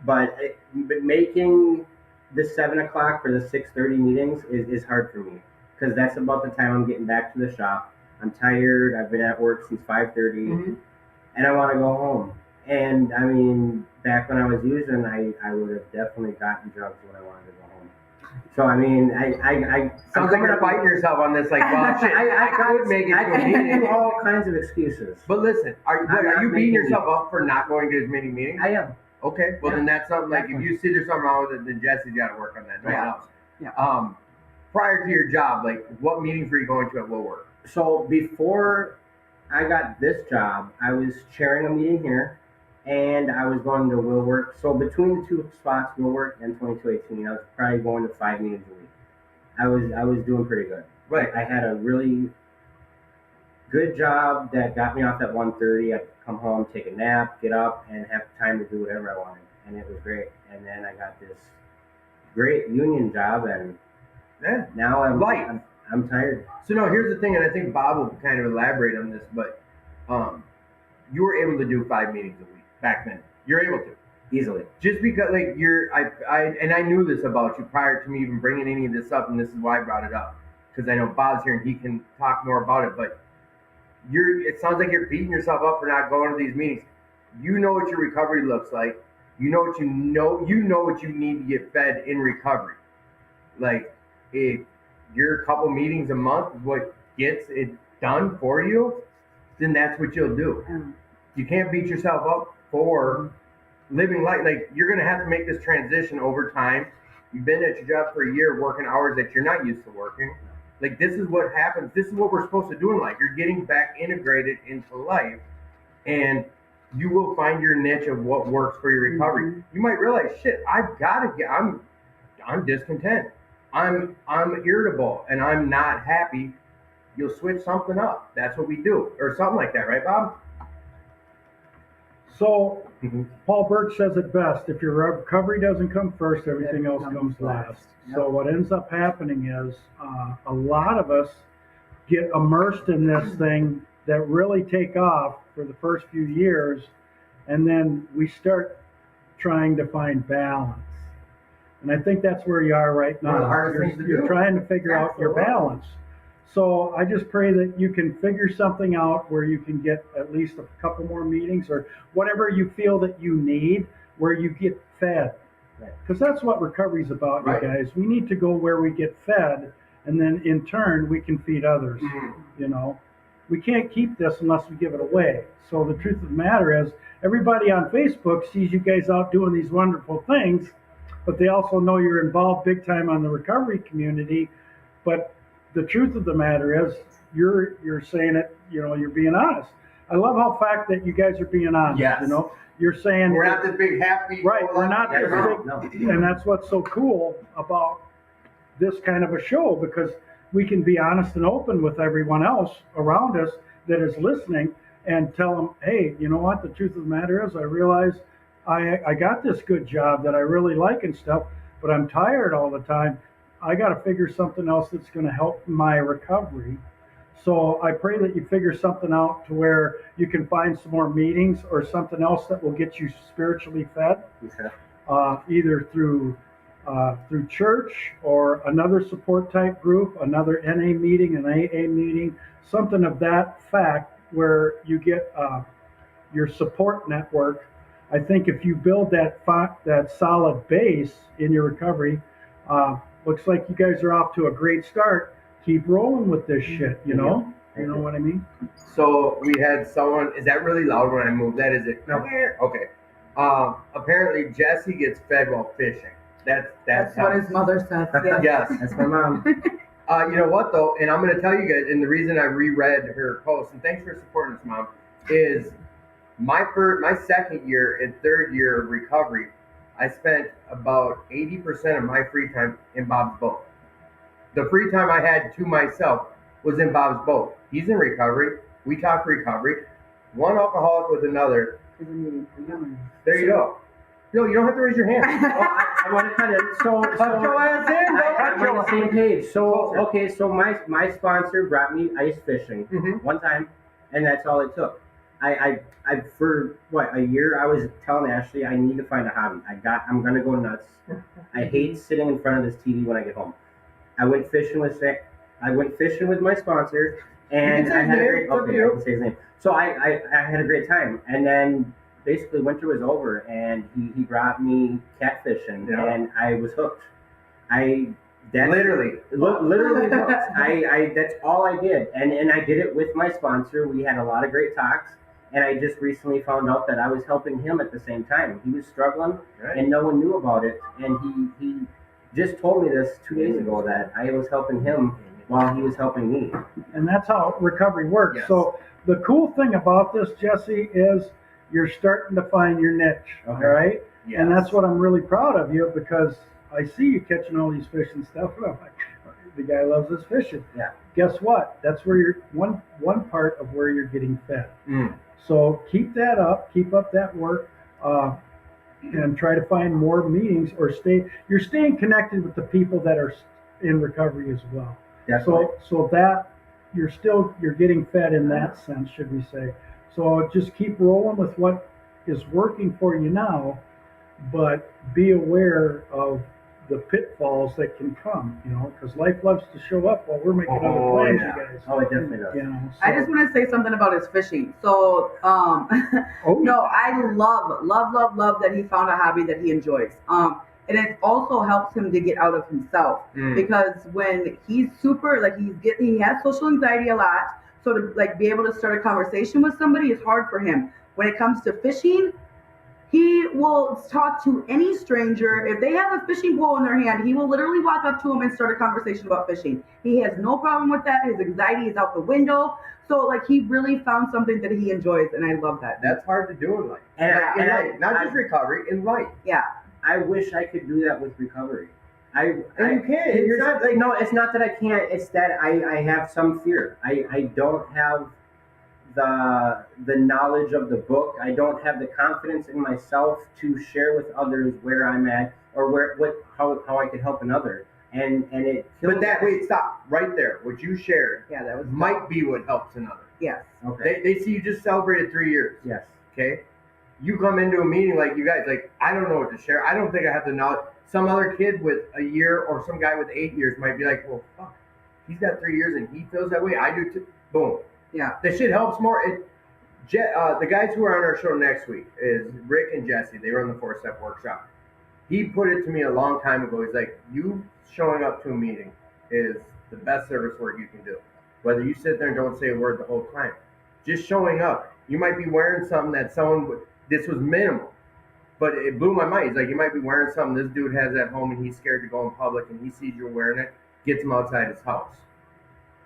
But making the 7 o'clock for the 6:30 meetings is hard for me, because that's about the time I'm getting back to the shop. I'm tired. I've been at work since 5:30, and I want to go home. And I mean, back when I was using, I would have definitely gotten drugs when I wanted to go home. So I mean, I sounds like you're biting yourself on this. Like, well, shit, I could make it to a meeting. Do all kinds of excuses. But listen, are you beating yourself up for not going to as many meetings? I am. Okay, well then that's something. Like, if you see there's something wrong with it, then Jesse's got to work on that. No one else. Yeah. Prior to your job, what meetings were you going to at Will Work? So before I got this job, I was chairing a meeting here, and I was going to Will Work. So between the two spots, Will Work and 2218, I was probably going to 5 meetings a week. I was doing pretty good. Right. I had a really good job that got me off at 1:30. I could come home, take a nap, get up, and have time to do whatever I wanted, and it was great. And then I got this great union job, and now I'm tired. So no, here's the thing, and I think Bob will kind of elaborate on this, but you were able to do 5 meetings a week back then. You're able to easily, just because I knew this about you prior to me even bringing any of this up, and this is why I brought it up, because I know Bob's here and he can talk more about it. But it sounds like you're beating yourself up for not going to these meetings. You know what your recovery looks like. You know what you know what you need to get fed in recovery. Like if your couple meetings a month is what gets it done for you, then that's what you'll do. You can't beat yourself up for living life. Like you're gonna have to make this transition over time. You've been at your job for a year working hours that you're not used to working. Like this is what happens. This is what we're supposed to do in life. You're getting back integrated into life, and you will find your niche of what works for your recovery. You might realize, shit, I've got to get. I'm discontent. I'm irritable, and I'm not happy. You'll switch something up. That's what we do, or something like that, right, Bob? So, Paul Birch says it best: if your recovery doesn't come first, everything else comes last. Yep. So, what ends up happening is a lot of us get immersed in this thing that really take off for the first few years, and then we start trying to find balance. And I think that's where you are right now. One of the hardest things to You're do. trying to figure out your balance. So I just pray that you can figure something out where you can get at least a couple more meetings or whatever you feel that you need, where you get fed. Because that's what recovery is about, Right. you guys. We need to go where we get fed, and then in turn we can feed others. You know, we can't keep this unless we give it away. So the truth of the matter is, everybody on Facebook sees you guys out doing these wonderful things, but they also know you're involved big time on the recovery community. But the truth of the matter is, you're saying it. You know, you're being honest. I love how fact that you guys are being honest. Yes. You know, you're saying We're not this big happy. right. We're not this No. big, and that's what's so cool about this kind of a show, because we can be honest and open with everyone else around us that is listening and tell them, hey, you know what? The truth of the matter is, I realize I got this good job that I really like and stuff, but I'm tired all the time. I got to figure something else that's going to help my recovery. So I pray that you figure something out to where you can find some more meetings or something else that will get you spiritually fed, either through church or another support type group, another NA meeting, an AA meeting, something of that fact where you get your support network. I think if you build that solid base in your recovery, looks like you guys are off to a great start. Keep rolling with this shit, you know? You know what I mean? So we had someone. Is that really loud when I move that? Is it? No. Okay. Apparently Jesse gets fed while fishing. That's what his mother says. Yeah. Yes. That's my mom. You know what though, and I'm going to tell you guys, and the reason I reread her post, and thanks for supporting us, Mom, is my second year and third year of recovery, I spent about 80% of my free time in Bob's boat. The free time I had to myself was in Bob's boat. He's in recovery. We talk recovery. One alcoholic with another. There you go. No, you don't have to raise your hand. I want to kind of Cut your ass in, bro. I'm on the same page. So okay, so my sponsor brought me ice fishing one time, and that's all it took. I for what, a year I was telling Ashley I need to find a hobby. I'm gonna go nuts. I hate sitting in front of this TV when I get home. I went fishing with my sponsor, and I had a great. Okay, I can say his name. So I had a great time, and then basically winter was over, and he brought me catfishing, and I was hooked. Literally hooked. I that's all I did, and I did it with my sponsor. We had a lot of great talks, and I just recently found out that I was helping him at the same time. He was struggling, and no one knew about it, and he just told me this 2 days ago that I was helping him while he was helping me. And that's how recovery works. Yes. So the cool thing about this, Jesse, is you're starting to find your niche. Okay. All right. Yes. And that's what I'm really proud of you, because I see you catching all these fish and stuff, and I'm like, the guy loves his fishing. Yeah. Guess what? That's where you're one part of where you're getting fed. Mm. So keep that up. Keep up that work. And try to find more meetings, or you're staying connected with the people that are in recovery as well. Definitely. So that you're getting fed in that sense, should we say. So just keep rolling with what is working for you now, but be aware of the pitfalls that can come, because life loves to show up while we're making other plans, yeah. you guys. Oh, it definitely does. I just want to say something about his fishing. So, no, I love that he found a hobby that he enjoys. And it also helps him to get out of himself because when he's super, like he has social anxiety a lot. So to like be able to start a conversation with somebody is hard for him. When it comes to fishing, he will talk to any stranger. If they have a fishing pole in their hand, he will literally walk up to them and start a conversation about fishing. He has no problem with that. His anxiety is out the window. So like he really found something that he enjoys, and I love that. That's hard to do in life. Not just recovery, in life. Yeah. I wish I could do that with recovery. You can. It's not that I can't. It's that I have some fear. I don't have the knowledge of the book. I don't have the confidence in myself to share with others where I'm at or how I could help another. And it. Wait, stop right there. What you shared, that was might be what helps another. Yes. Okay. They see you just celebrated 3 years. Yes. Okay. You come into a meeting like you guys, like I don't know what to share. I don't think I have the knowledge. Some other kid with a year or some guy with 8 years might be like, well, fuck, he's got 3 years and he feels that way. I do too. Boom. Yeah. That shit helps more. The guys who are on our show next week is Rick and Jesse. They run the 4-Step Workshop. He put it to me a long time ago. He's like, you showing up to a meeting is the best service work you can do. Whether you sit there and don't say a word the whole time. Just showing up. You might be wearing something that this was minimal. But it blew my mind. He's like, you might be wearing something this dude has at home and he's scared to go in public and he sees you wearing it, gets him outside his house.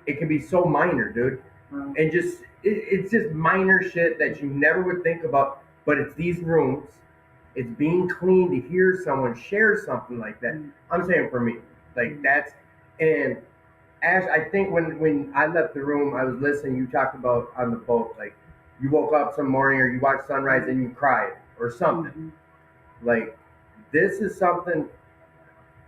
It can be so minor, dude. And it's just minor shit that you never would think about, but it's these rooms. It's being clean to hear someone share something like that. I'm saying for me, like that's, and Ash, I think when I left the room, I was listening, you talked about on the boat, like you woke up some morning or you watched sunrise and you cried or something. Like this is something,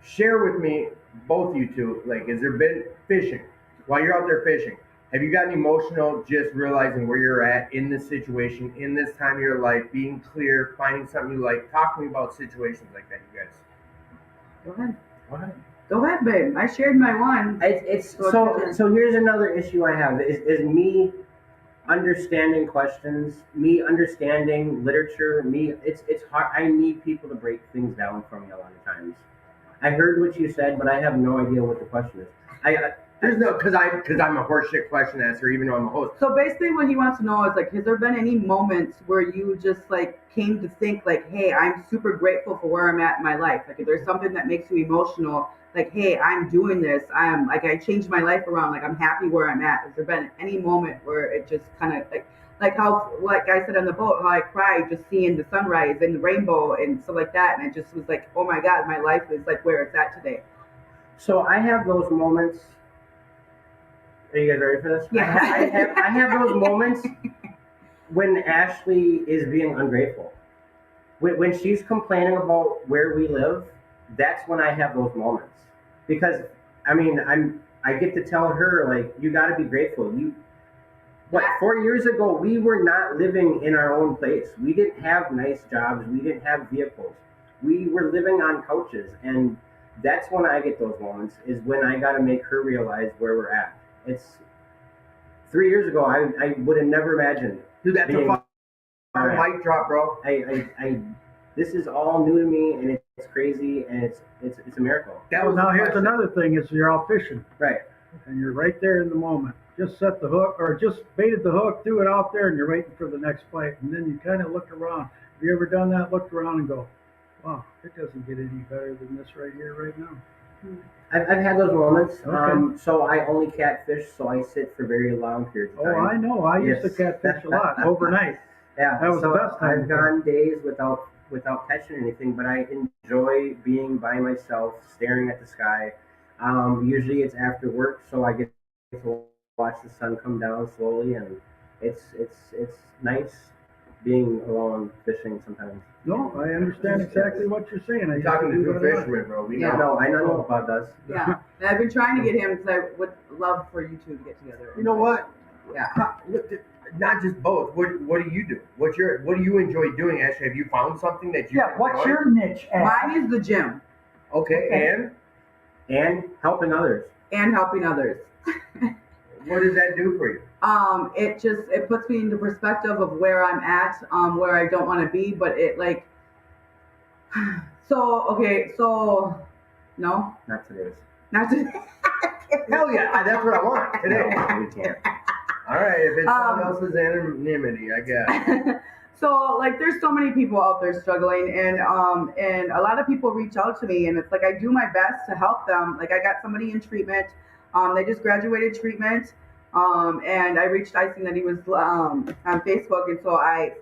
share with me, both you two, like has there been fishing, while you're out there fishing, have you gotten emotional just realizing where you're at in this situation, in this time of your life, being clear, finding something you like? Talk to me about situations like that, you guys. Go ahead, babe. I shared my one. So here's another issue I have is me understanding questions, me understanding literature, it's hard. I need people to break things down for me a lot of times. I heard what you said, but I have no idea what the question is. There's no, because I'm a horseshit question answer, even though I'm a host. So basically what he wants to know is like, has there been any moments where you just like came to think like, hey, I'm super grateful for where I'm at in my life? Like if there's something that makes you emotional, like, hey, I'm doing this. I changed my life around. Like I'm happy where I'm at. Has there been any moment where it just kind of like how, like I said on the boat, how I cried just seeing the sunrise and the rainbow and stuff like that. And it just was like, oh my God, my life is like where it's at today. So I have those moments. Are you guys ready for this? Yeah. I have those moments when Ashley is being ungrateful. When she's complaining about where we live, that's when I have those moments. Because I mean, I get to tell her like, you got to be grateful. 4 years ago, we were not living in our own place. We didn't have nice jobs. We didn't have vehicles. We were living on couches, and that's when I get those moments. Is when I got to make her realize where we're at. It's 3 years ago. I would have never imagined. Dude, that's a mic drop, bro. This is all new to me, and it's crazy, and it's a miracle. Now here's another thing: is you're out fishing, right? And you're right there in the moment. Just set the hook, or just baited the hook, threw it out there, and you're waiting for the next bite. And then you kind of look around. Have you ever done that? Looked around and go, wow, it doesn't get any better than this right here, right now. I've had those moments. Okay. So I only catfish, so I sit for very long periods of time. Oh, I know. I used to catfish a lot overnight. Yeah, that was the best time. I've gone days without catching anything, but I enjoy being by myself, staring at the sky. Usually it's after work, so I get to watch the sun come down slowly, and it's nice being alone fishing sometimes. No, I understand exactly what you're saying. You're talking to two fishermen, bro. I know what Bob does. Yeah, and I've been trying to get him because I would love for you two to get together. You know what? Yeah. Not just both. What do you do? What do you enjoy doing, Ashley? Have you found something that you? Yeah. What's your niche? Mine is the gym. Okay. and helping others. And helping others. What does that do for you? It puts me into perspective of where I'm at, where I don't want to be, but it like so no, Not today's. not to Hell yeah, that's what I want today. No, we can't. All right, if it's someone else's anonymity, I guess. So like there's so many people out there struggling, and a lot of people reach out to me, and it's like I do my best to help them. Like I got somebody in treatment, they just graduated treatment, and I seen that he was on Facebook, and so I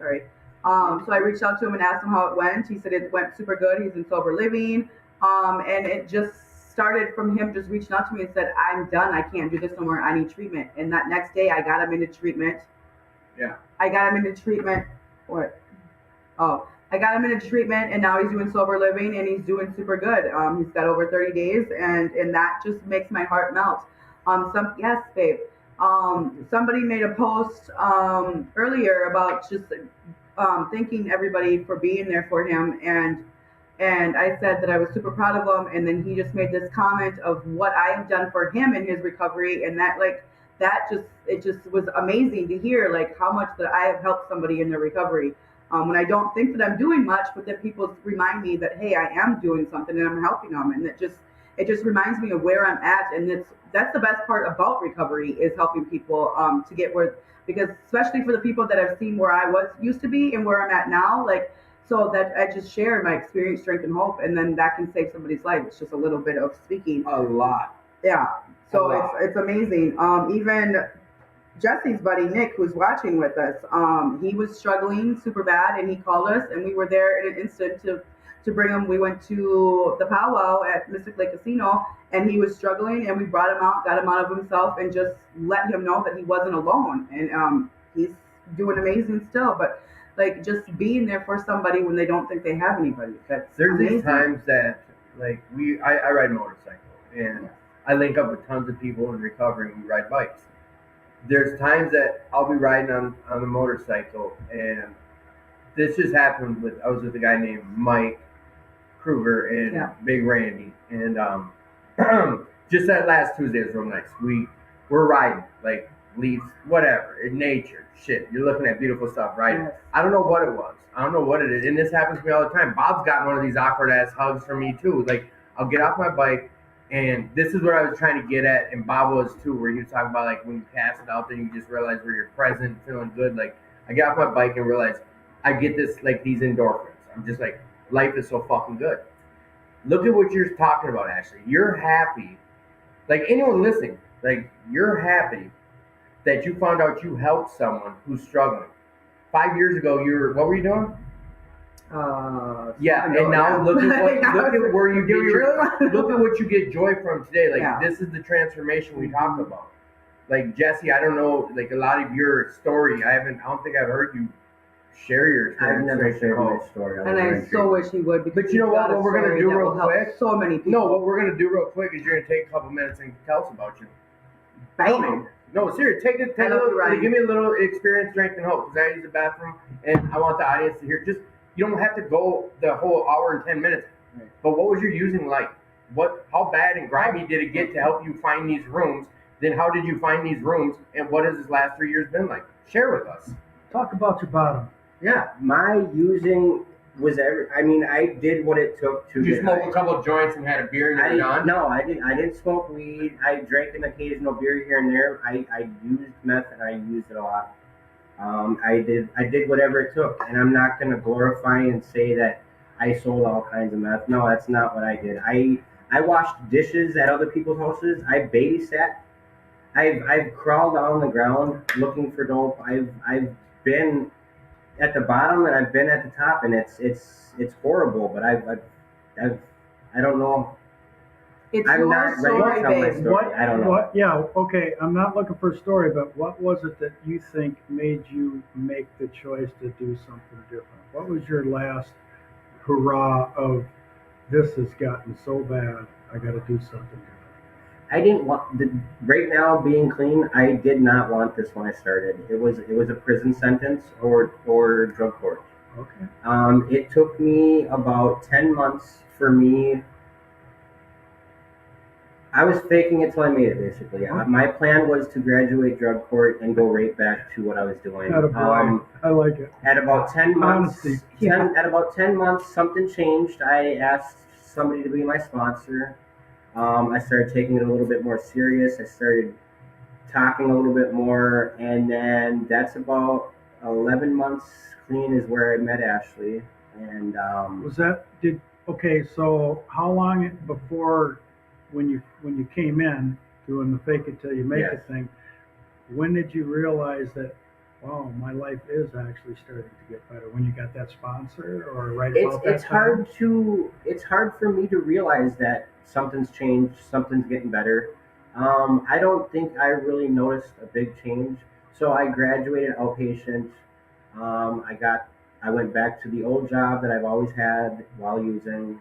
reached out to him and asked him how it went. He said it went super good. He's in sober living, and it just started from him just reaching out to me and said, I'm done. I can't do this no more. I need treatment. And that next day I got him into treatment. Yeah. I got him into treatment. What? Oh, I got him into treatment, and now he's doing sober living, and he's doing super good. He's got over 30 days, and that just makes my heart melt. Yes, babe. Somebody made a post earlier about just thanking everybody for being there for him, and I said that I was super proud of him, and then he just made this comment of what I have done for him in his recovery, and it just was amazing to hear like how much that I have helped somebody in their recovery. When I don't think that I'm doing much, but then people remind me that hey, I am doing something and I'm helping them, and it just reminds me of where I'm at, and that's the best part about recovery is helping people to get where, because especially for the people that I've seen where I used to be and where I'm at now, like. So that I just share my experience, strength, and hope, and then that can save somebody's life. It's just a little bit of speaking. A lot. Yeah. So it's amazing. Even Jesse's buddy Nick, who's watching with us, he was struggling super bad, and he called us, and we were there in an instant to bring him. We went to the Powwow at Mystic Lake Casino, and he was struggling, and we brought him out, got him out of himself, and just let him know that he wasn't alone. And he's doing amazing still, but. Like just being there for somebody when they don't think they have anybody. There's amazing. These times that like I ride a motorcycle and I link up with tons of people in recovery and we ride bikes. There's times that I'll be riding on a motorcycle, and this just happened I was with a guy named Mike Kruger and Big Randy, and just that last Tuesday was real nice. We're riding like leaves, whatever, in nature. Shit, you're looking at beautiful stuff, right? Yes. I don't know what it was. I don't know what it is. And this happens to me all the time. Bob's got one of these awkward ass hugs from me too. Like, I'll get off my bike, and this is what I was trying to get at, and Bob was too, where he was talking about like when you pass it out there, you just realize where you're present, feeling good. Like, I get off my bike and realize I get this, like, these endorphins. I'm just like, life is so fucking good. Look at what you're talking about, Ashley. You're happy. Like, anyone listening, like, you're happy that you found out you helped someone who's struggling. 5 years ago, what were you doing? And now look at where you get look at what you get joy from today. Like this is the transformation we talk about. Like Jesse, I don't know, like a lot of your story. I don't think I've heard you share your story. I've never shared my story. And I so wish he would. But you know what we're gonna do real quick? So many people. No, what we're gonna do real quick is you're gonna take a couple minutes and tell us about you. Bam. No, seriously, give me a little experience, strength, and hope, because I use the bathroom, and I want the audience to hear. Just, you don't have to go the whole hour and 10 minutes, but what was your using like? How bad and grimy did it get to help you find these rooms? Then how did you find these rooms, and what has this last 3 years been like? Share with us. Talk about your bottom. Yeah, my using was I did what it took to. Did you smoke a couple of joints and had a beer and you're done? No, I didn't. I didn't smoke weed. I drank an occasional beer here and there. I used meth, and I used it a lot. I did whatever it took, and I'm not gonna glorify and say that I sold all kinds of meth. No, that's not what I did. I washed dishes at other people's houses. I babysat. I've crawled on the ground looking for dope. I've been at the bottom and I've been at the top, and it's horrible. But I don't know. I'm not ready to tell my story. I don't know. Yeah, okay. I'm not looking for a story, but what was it that you think made you make the choice to do something different? What was your last hurrah of this has gotten so bad, I got to do something different? I didn't want right now being clean. I did not want this when I started. It was a prison sentence or drug court. Okay. It took me about 10 months for me I was faking it till I made it, basically. My plan was to graduate drug court and go right back to what I was doing. I like it. At about 10 months, Honesty. at about 10 months, something changed. I asked somebody to be my sponsor. I started taking it a little bit more serious. I started talking a little bit more, and then that's about 11 months clean is where I met Ashley. And okay, so how long before when you came in doing the fake it till you make Yes. it thing, when did you realize that, wow, my life is actually starting to get better? When you got that sponsor, or right about that time? It's hard for me to realize that something's changed, something's getting better. I don't think I really noticed a big change. So I graduated outpatient. I went back to the old job that I've always had while using.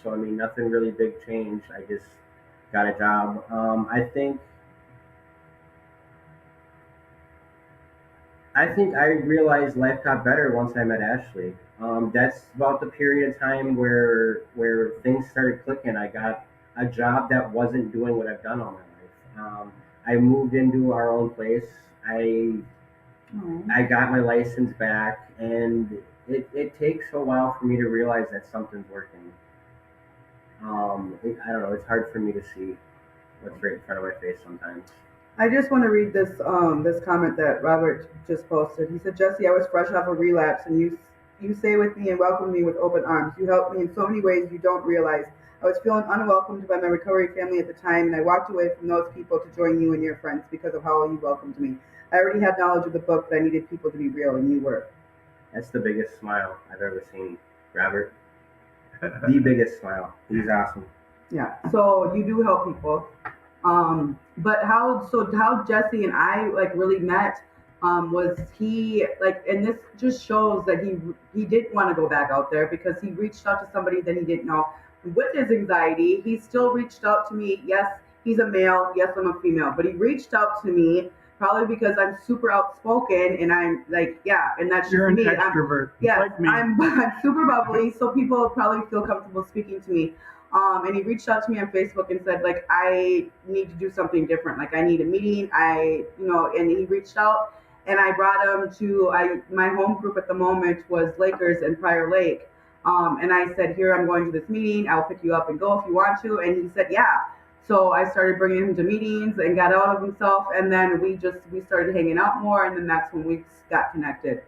So I mean, nothing really big changed. I just got a job. I think I realized life got better once I met Ashley. That's about the period of time where things started clicking. I got a job that wasn't doing what I've done all my life. I moved into our own place. I got my license back, and it takes a while for me to realize that something's working. I don't know. It's hard for me to see what's right in front of my face sometimes. I just want to read this this comment that Robert just posted. He said, "Jesse, I was fresh off a relapse, and you stay with me and welcome me with open arms. You helped me in so many ways you don't realize. I was feeling unwelcomed by my recovery family at the time, and I walked away from those people to join you and your friends because of how you welcomed me. I already had knowledge of the book, but I needed people to be real, and you were." That's the biggest smile I've ever seen, Robert. The biggest smile. He's awesome. Yeah. So you do help people. But how Jesse and I like really met was he like, and this just shows that he didn't want to go back out there because he reached out to somebody that he didn't know. With his anxiety, he still reached out to me. Yes, he's a male. Yes, I'm a female. But he reached out to me probably because I'm super outspoken and I'm like, yeah, and that's You're just an me. extrovert. Yeah, Like me. I'm super bubbly, so people probably feel comfortable speaking to me. And he reached out to me on Facebook and said, like, I need to do something different. Like, I need a meeting. And he reached out, and I brought him to my home group at the moment was Lakers and Prior Lake. And I said, here, I'm going to this meeting. I'll pick you up and go if you want to. And he said, yeah. So I started bringing him to meetings and got out of himself. And then we started hanging out more. And then that's when we got connected.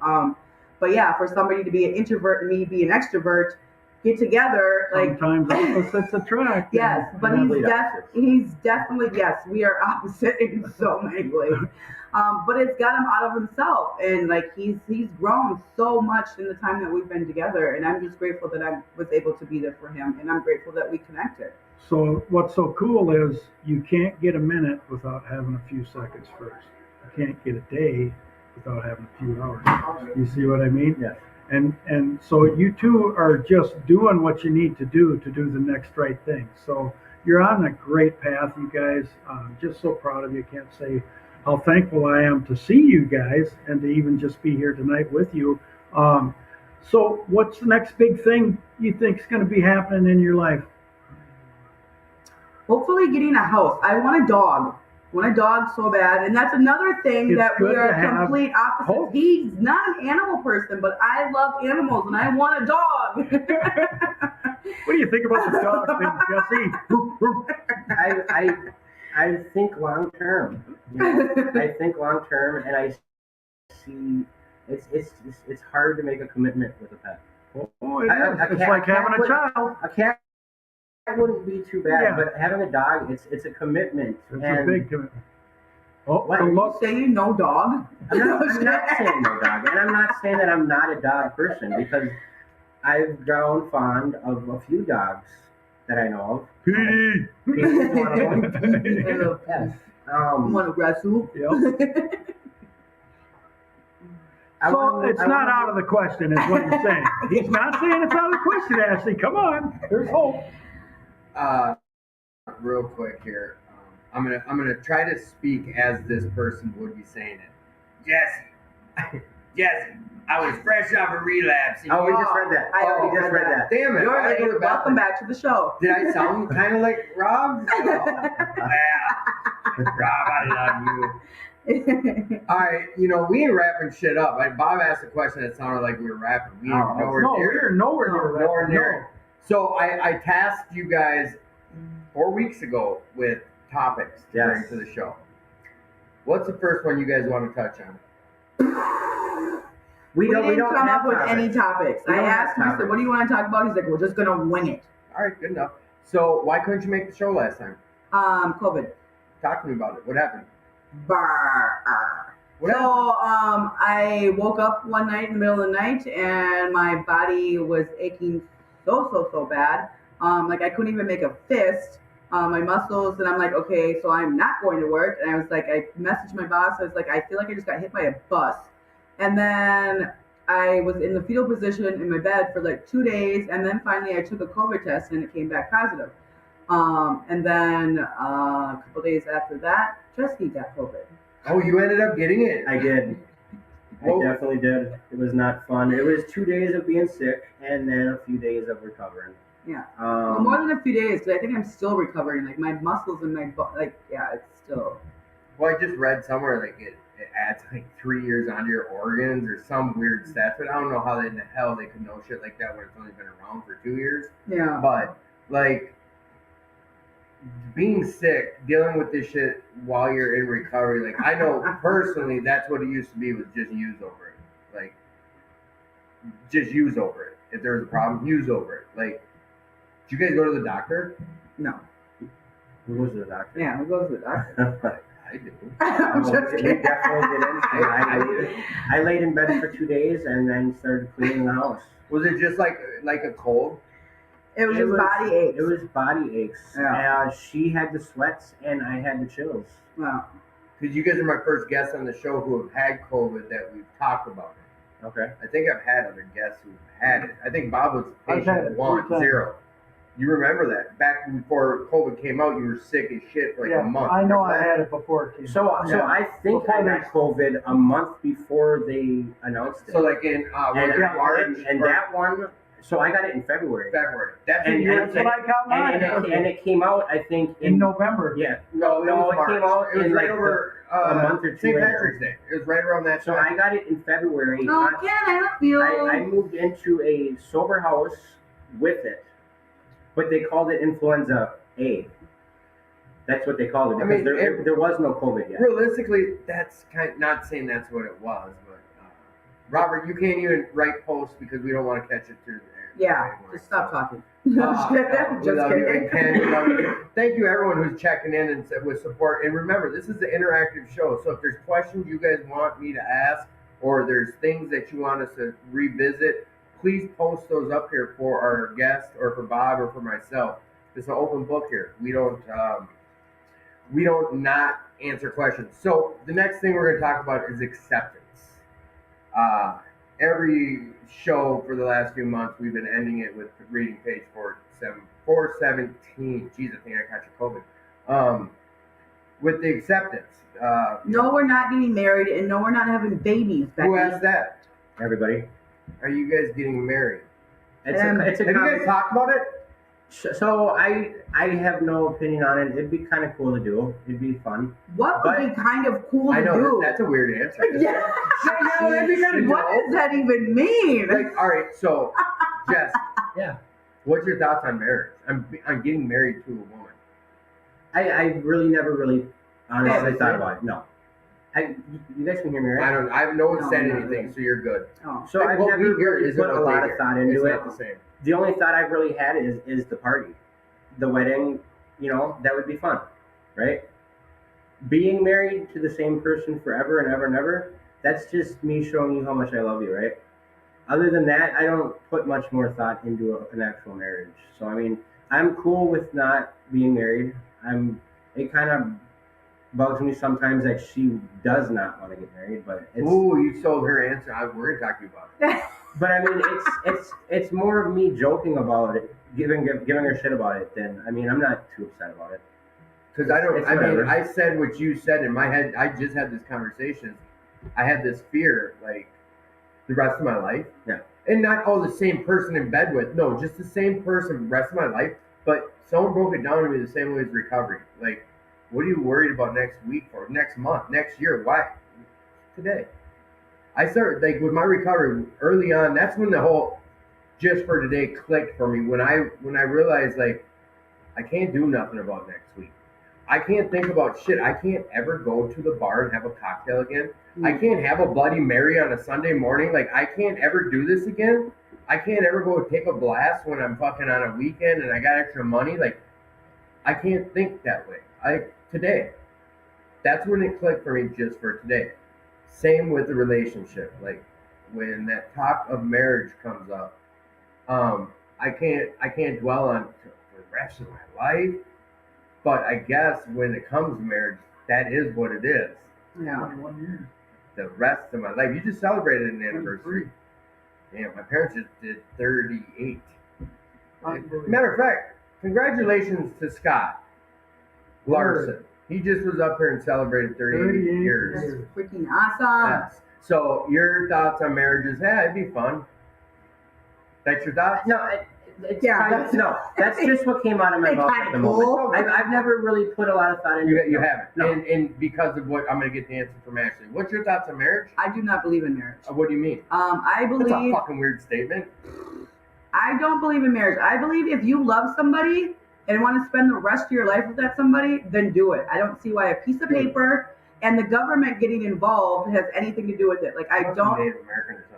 But yeah, for somebody to be an introvert and me be an extrovert, get together, like sometimes opposites attract. yes, but he's definitely yes, we are opposite in so many ways. But it's got him out of himself, and like he's grown so much in the time that we've been together, and I'm just grateful that I was able to be there for him, and I'm grateful that we connected. So what's so cool is you can't get a minute without having a few seconds first. You can't get a day without having a few hours. You see what I mean? Yes. And so you two are just doing what you need to do the next right thing. So you're on a great path, you guys. Just so proud of you. Can't say how thankful I am to see you guys and to even just be here tonight with you. So what's the next big thing you think is going to be happening in your life? Hopefully getting a house. I want a dog. I want a dog so bad. And that's another thing that we are complete opposites. Hope. He's not an animal person, but I love animals and I want a dog. What do you think about the dog thing, Jesse? I think long term. I think long term, and I see it's hard to make a commitment with a pet. Oh, it is. It's like having a child. A cat wouldn't be too bad, but having a dog, it's a commitment. It's a big commitment. Oh, what? Are you saying no dog? I'm not saying no dog, and I'm not saying that I'm not a dog person because I've grown fond of a few dogs that I know of. Petey! Petey's one of them. Yes. You want to wrestle? Yep. So it's not out of the question, is what he's saying. He's not saying it's out of the question, Ashley. Come on, there's hope. Real quick here, I'm gonna try to speak as this person would be saying it. Jesse, Yes, I was fresh off a relapse. Oh, we just read that. I already we just read that. Damn it. You're I go to the welcome bathroom. back to the show. Did I sound kind of like Rob? Yeah. Rob, I love you. All right, we ain't wrapping shit up. Bob asked a question that sounded like we were rapping. We ain't nowhere No, near. we're nowhere near that. Nowhere near it. So I tasked you guys 4 weeks ago with topics to bring to the show. What's the first one you guys want to touch on? We didn't come up with topics. any topics. I asked him, I said, what do you want to talk about? He's like, we're just going to wing it. All right, good enough. So why couldn't you make the show last time? COVID. Talk to me about it. What happened? So I woke up one night in the middle of the night and my body was aching so bad. Like I couldn't even make a fist. My muscles, and I'm like, okay, so I'm not going to work. And I was like, I messaged my boss. I was like, I feel like I just got hit by a bus. And then I was in the fetal position in my bed for like 2 days. And then finally I took a COVID test and it came back positive. And then a couple days after that, Jesse got COVID. Oh, you ended up getting it. I did. I definitely did. It was not fun. It was 2 days of being sick and then a few days of recovering. Yeah. Well, more than a few days, because I think I'm still recovering. Like my muscles and my it's still. Well, I just read somewhere like it adds like 3 years onto your organs or some weird stats, but I don't know how in the hell they could know shit like that when it's only been around for 2 years. Yeah. But like being sick, dealing with this shit while you're in recovery, like I know personally that's what it used to be, was just use over it. Like just use over it. If there was a problem, use over it. Like, did you guys go to the doctor? No. Who goes to the doctor? Yeah, who goes to the doctor? I do. I'm just We kidding. definitely didn't. I laid in bed for 2 days and then started cleaning the house. Was it just like a cold? It was just body aches. It was body aches. Yeah. She had the sweats and I had the chills. Wow. Because you guys are my first guests on the show who have had COVID that we've talked about it. Okay. I think I've had other guests who've had it. I think Bob was I've had patient it 1, 3 times. 0. You remember that? Back before COVID came out, you were sick as shit for like a month. I know Remember I that? had it before it came. So I think I got COVID a month before they announced it. So like in March and or that one. So I got it in February. February. That's And- when you and- That's what I got mine. And it came out, I think, in November. Yeah. No, it March. came out It was in right like over a month or two St. later. Patrick's Day. It was right around that So time. I got it in February. Oh, Ken, I love you. I moved into a sober house with it, but they called it influenza A. That's what they called it because I mean, there was no COVID yet. Realistically, that's not saying that's what it was, but Robert, you can't even write posts because we don't want to catch it through the air. Yeah, anymore, just stop so. talking. Just kidding. We Just love you. kidding. And Ken, we love you. Thank you everyone who's checking in and with support. And remember, this is the interactive show. So if there's questions you guys want me to ask, or there's things that you want us to revisit, please post those up here for our guest or for Bob or for myself. It's an open book here. We don't not answer questions. So the next thing we're going to talk about is acceptance. Every show for the last few months, we've been ending it with reading page 417. Jeez, I think I caught you COVID. With the acceptance. No, we're not getting married, and no, we're not having babies. Becky. Who asked that? Everybody. Are you guys getting married? It's a Have you guys talked about it? So I have no opinion on it. It'd be kind of cool to do. It'd be fun. What would be kind of cool to I know do? that's a weird answer. Yeah. No, that'd be kind of What does that even mean? Like, all right, so Jess, Yeah. what's your thoughts on marriage? I'm getting married to a woman. I really never really honestly Honestly? thought about it. No. You guys can hear me, right? I've no one No, said no, anything, no. so you're good. Oh. So I've What never we hear really isn't put a what they lot of hear. thought into It's it. not the same. The only thought I've really had is the party. The wedding, that would be fun, right? Being married to the same person forever and ever and ever, that's just me showing you how much I love you, right? Other than that, I don't put much more thought into an actual marriage. So, I mean, I'm cool with not being married. It kind of bugs me sometimes that she does not want to get married, but it's... Ooh, you sold her answer. We're going to talk to you about it. But I mean, it's more of me joking about it, giving her shit about it than, I mean, I'm not too upset about it. Because I said what you said in my head. I just had this conversation. I had this fear, like, the rest of my life. Yeah. And not the same person in bed with. No, just the same person the rest of my life. But someone broke it down to me the same way as recovery. Like, what are you worried about next week or next month, next year? Why? Today. I started, like, with my recovery early on, that's when the whole just for today clicked for me. When I realized, like, I can't do nothing about next week. I can't think about shit. I can't ever go to the bar and have a cocktail again. I can't have a Bloody Mary on a Sunday morning. Like, I can't ever do this again. I can't ever go take a blast when I'm fucking on a weekend and I got extra money. Like, I can't think that way. Today. That's when it clicked for me, just for today. Same with the relationship. Like, when that talk of marriage comes up, I can't dwell on it for the rest of my life. But I guess when it comes to marriage, that is what it is. Yeah. 21 years. The rest of my life. You just celebrated an anniversary. Yeah, my parents just did 38. Matter of fact, congratulations to Scott Larson. He just was up here and celebrated 38 years. That's freaking awesome. Yes. So your thoughts on marriages? Yeah, it'd be fun. That's your thoughts? No, it's Yeah, kind that's- of, no, that's just what came out of my It's mouth kinda at the cool. moment. I've never really put a lot of thought into it. You haven't. No. And because of what I'm going to get the answer from Ashley. What's your thoughts on marriage? I do not believe in marriage. What do you mean? I That's a believe fucking weird statement. I don't believe in marriage. I believe if you love somebody and want to spend the rest of your life with that somebody, then do it. I don't see why a piece of paper and the government getting involved has anything to do with it. Like, I don't Native American or something.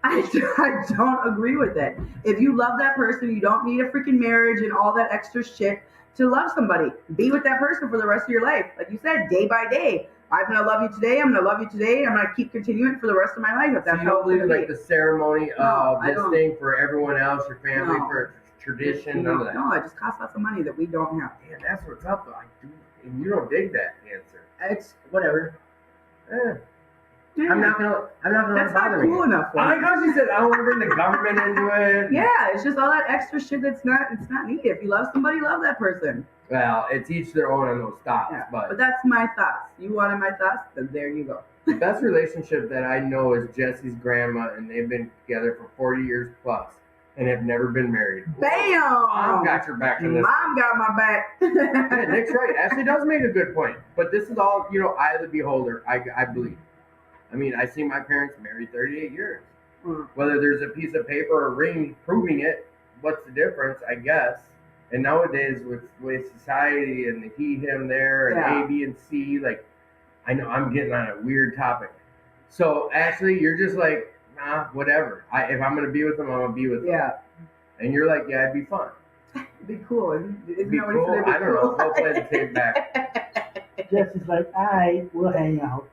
I don't agree with it. If you love that person, you don't need a freaking marriage and all that extra shit to love somebody. Be with that person for the rest of your life. Like you said, day by day. I'm going to love you today. I'm going to love you today. I'm going to keep continuing for the rest of my life. If So that's you how don't it's believe going in to like be. the ceremony of I this don't. thing for everyone else, your family, No. for tradition, none of that. No, it just costs lots of money that we don't have. Yeah, that's what's up though. And you don't dig that answer. It's whatever. Eh. I'm not gonna That's not bother cool you. enough for I me. like how she said I don't want to bring the government into it. Yeah, it's just all that extra shit that's not needed. If you love somebody, love that person. Well, it's each their own on those thoughts, Yeah. but But that's my thoughts. You wanted my thoughts, then there you go. the best relationship that I know is Jesse's grandma, and they've been together for 40 years plus and have never been married. Bam! Mom got your back in this. Mom got my back. Yeah, Nick's right. Ashley does make a good point. But this is all, eye of the beholder, I believe. I mean, I see my parents married 38 years. Mm. Whether there's a piece of paper or a ring proving it, what's the difference, I guess. And nowadays, with the way society and the he, him, there, and Yeah. A, B, and C, like, I know I'm getting on a weird topic. So, Ashley, you're just like, nah, whatever. If I'm going to be with them, I'm going to be with them. Yeah, And you're like, yeah, it'd be fun. it'd be cool. Isn't It'd be that what he cool. said? It'd be I don't know. cool. We'll play the tape back. Jesse's like, I will hang out.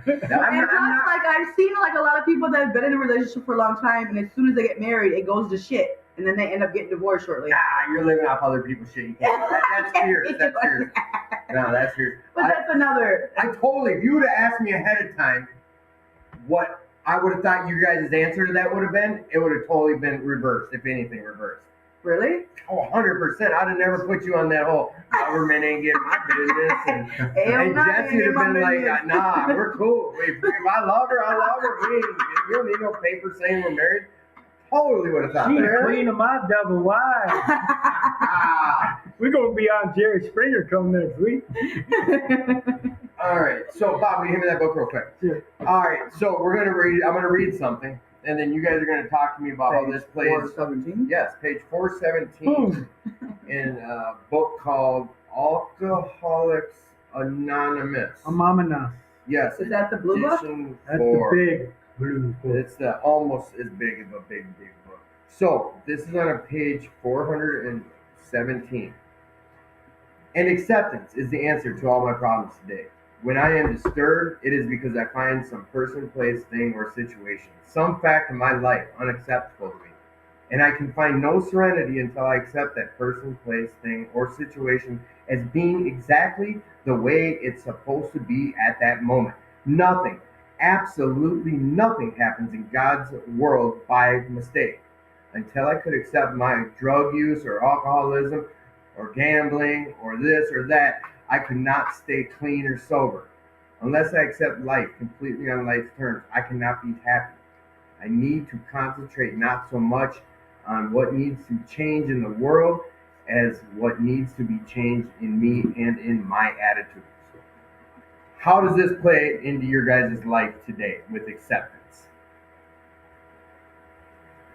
And plus, like, I've seen like a lot of people that have been in a relationship for a long time, and as soon as they get married, it goes to shit, and then they end up getting divorced shortly. Ah, you're living off other people's shit. You can't. That's fierce. That's fierce. No, that's fierce. But that's another. I totally, if you would have asked me ahead of time what I would have thought you guys' answer to that would have been, it would have totally been reversed, if anything, reversed. Really? Oh, 100%. I'd have never put you on that whole government ain't getting my business. And Jesse would have been like, nah, we're cool. If I love her, I love her. We don't need no paper saying we're married. Totally would have thought She's that. queen of my double wide. Ah. We're going to be on Jerry Springer come next week. All right. So, Bob, will you hand me that book real quick? Sure. All right. So, I'm going to read something. And then you guys are going to talk to me about how this plays. 417. Yes, page 417 in a book called Alcoholics Anonymous. Amamana. Yes. Is that the blue book? edition That's four. the big blue book. It's the almost as big of a big book. So this is on a page 417. And acceptance is the answer to all my problems today. When I am disturbed, it is because I find some person, place, thing, or situation, some fact in my life unacceptable to me. And I can find no serenity until I accept that person, place, thing, or situation as being exactly the way it's supposed to be at that moment. Nothing, absolutely nothing happens in God's world by mistake. Until I could accept my drug use or alcoholism or gambling or this or that, I could not stay clean or sober. Unless I accept life completely on life's terms, I cannot be happy. I need to concentrate not so much on what needs to change in the world as what needs to be changed in me and in my attitude. How does this play into your guys' life today with acceptance?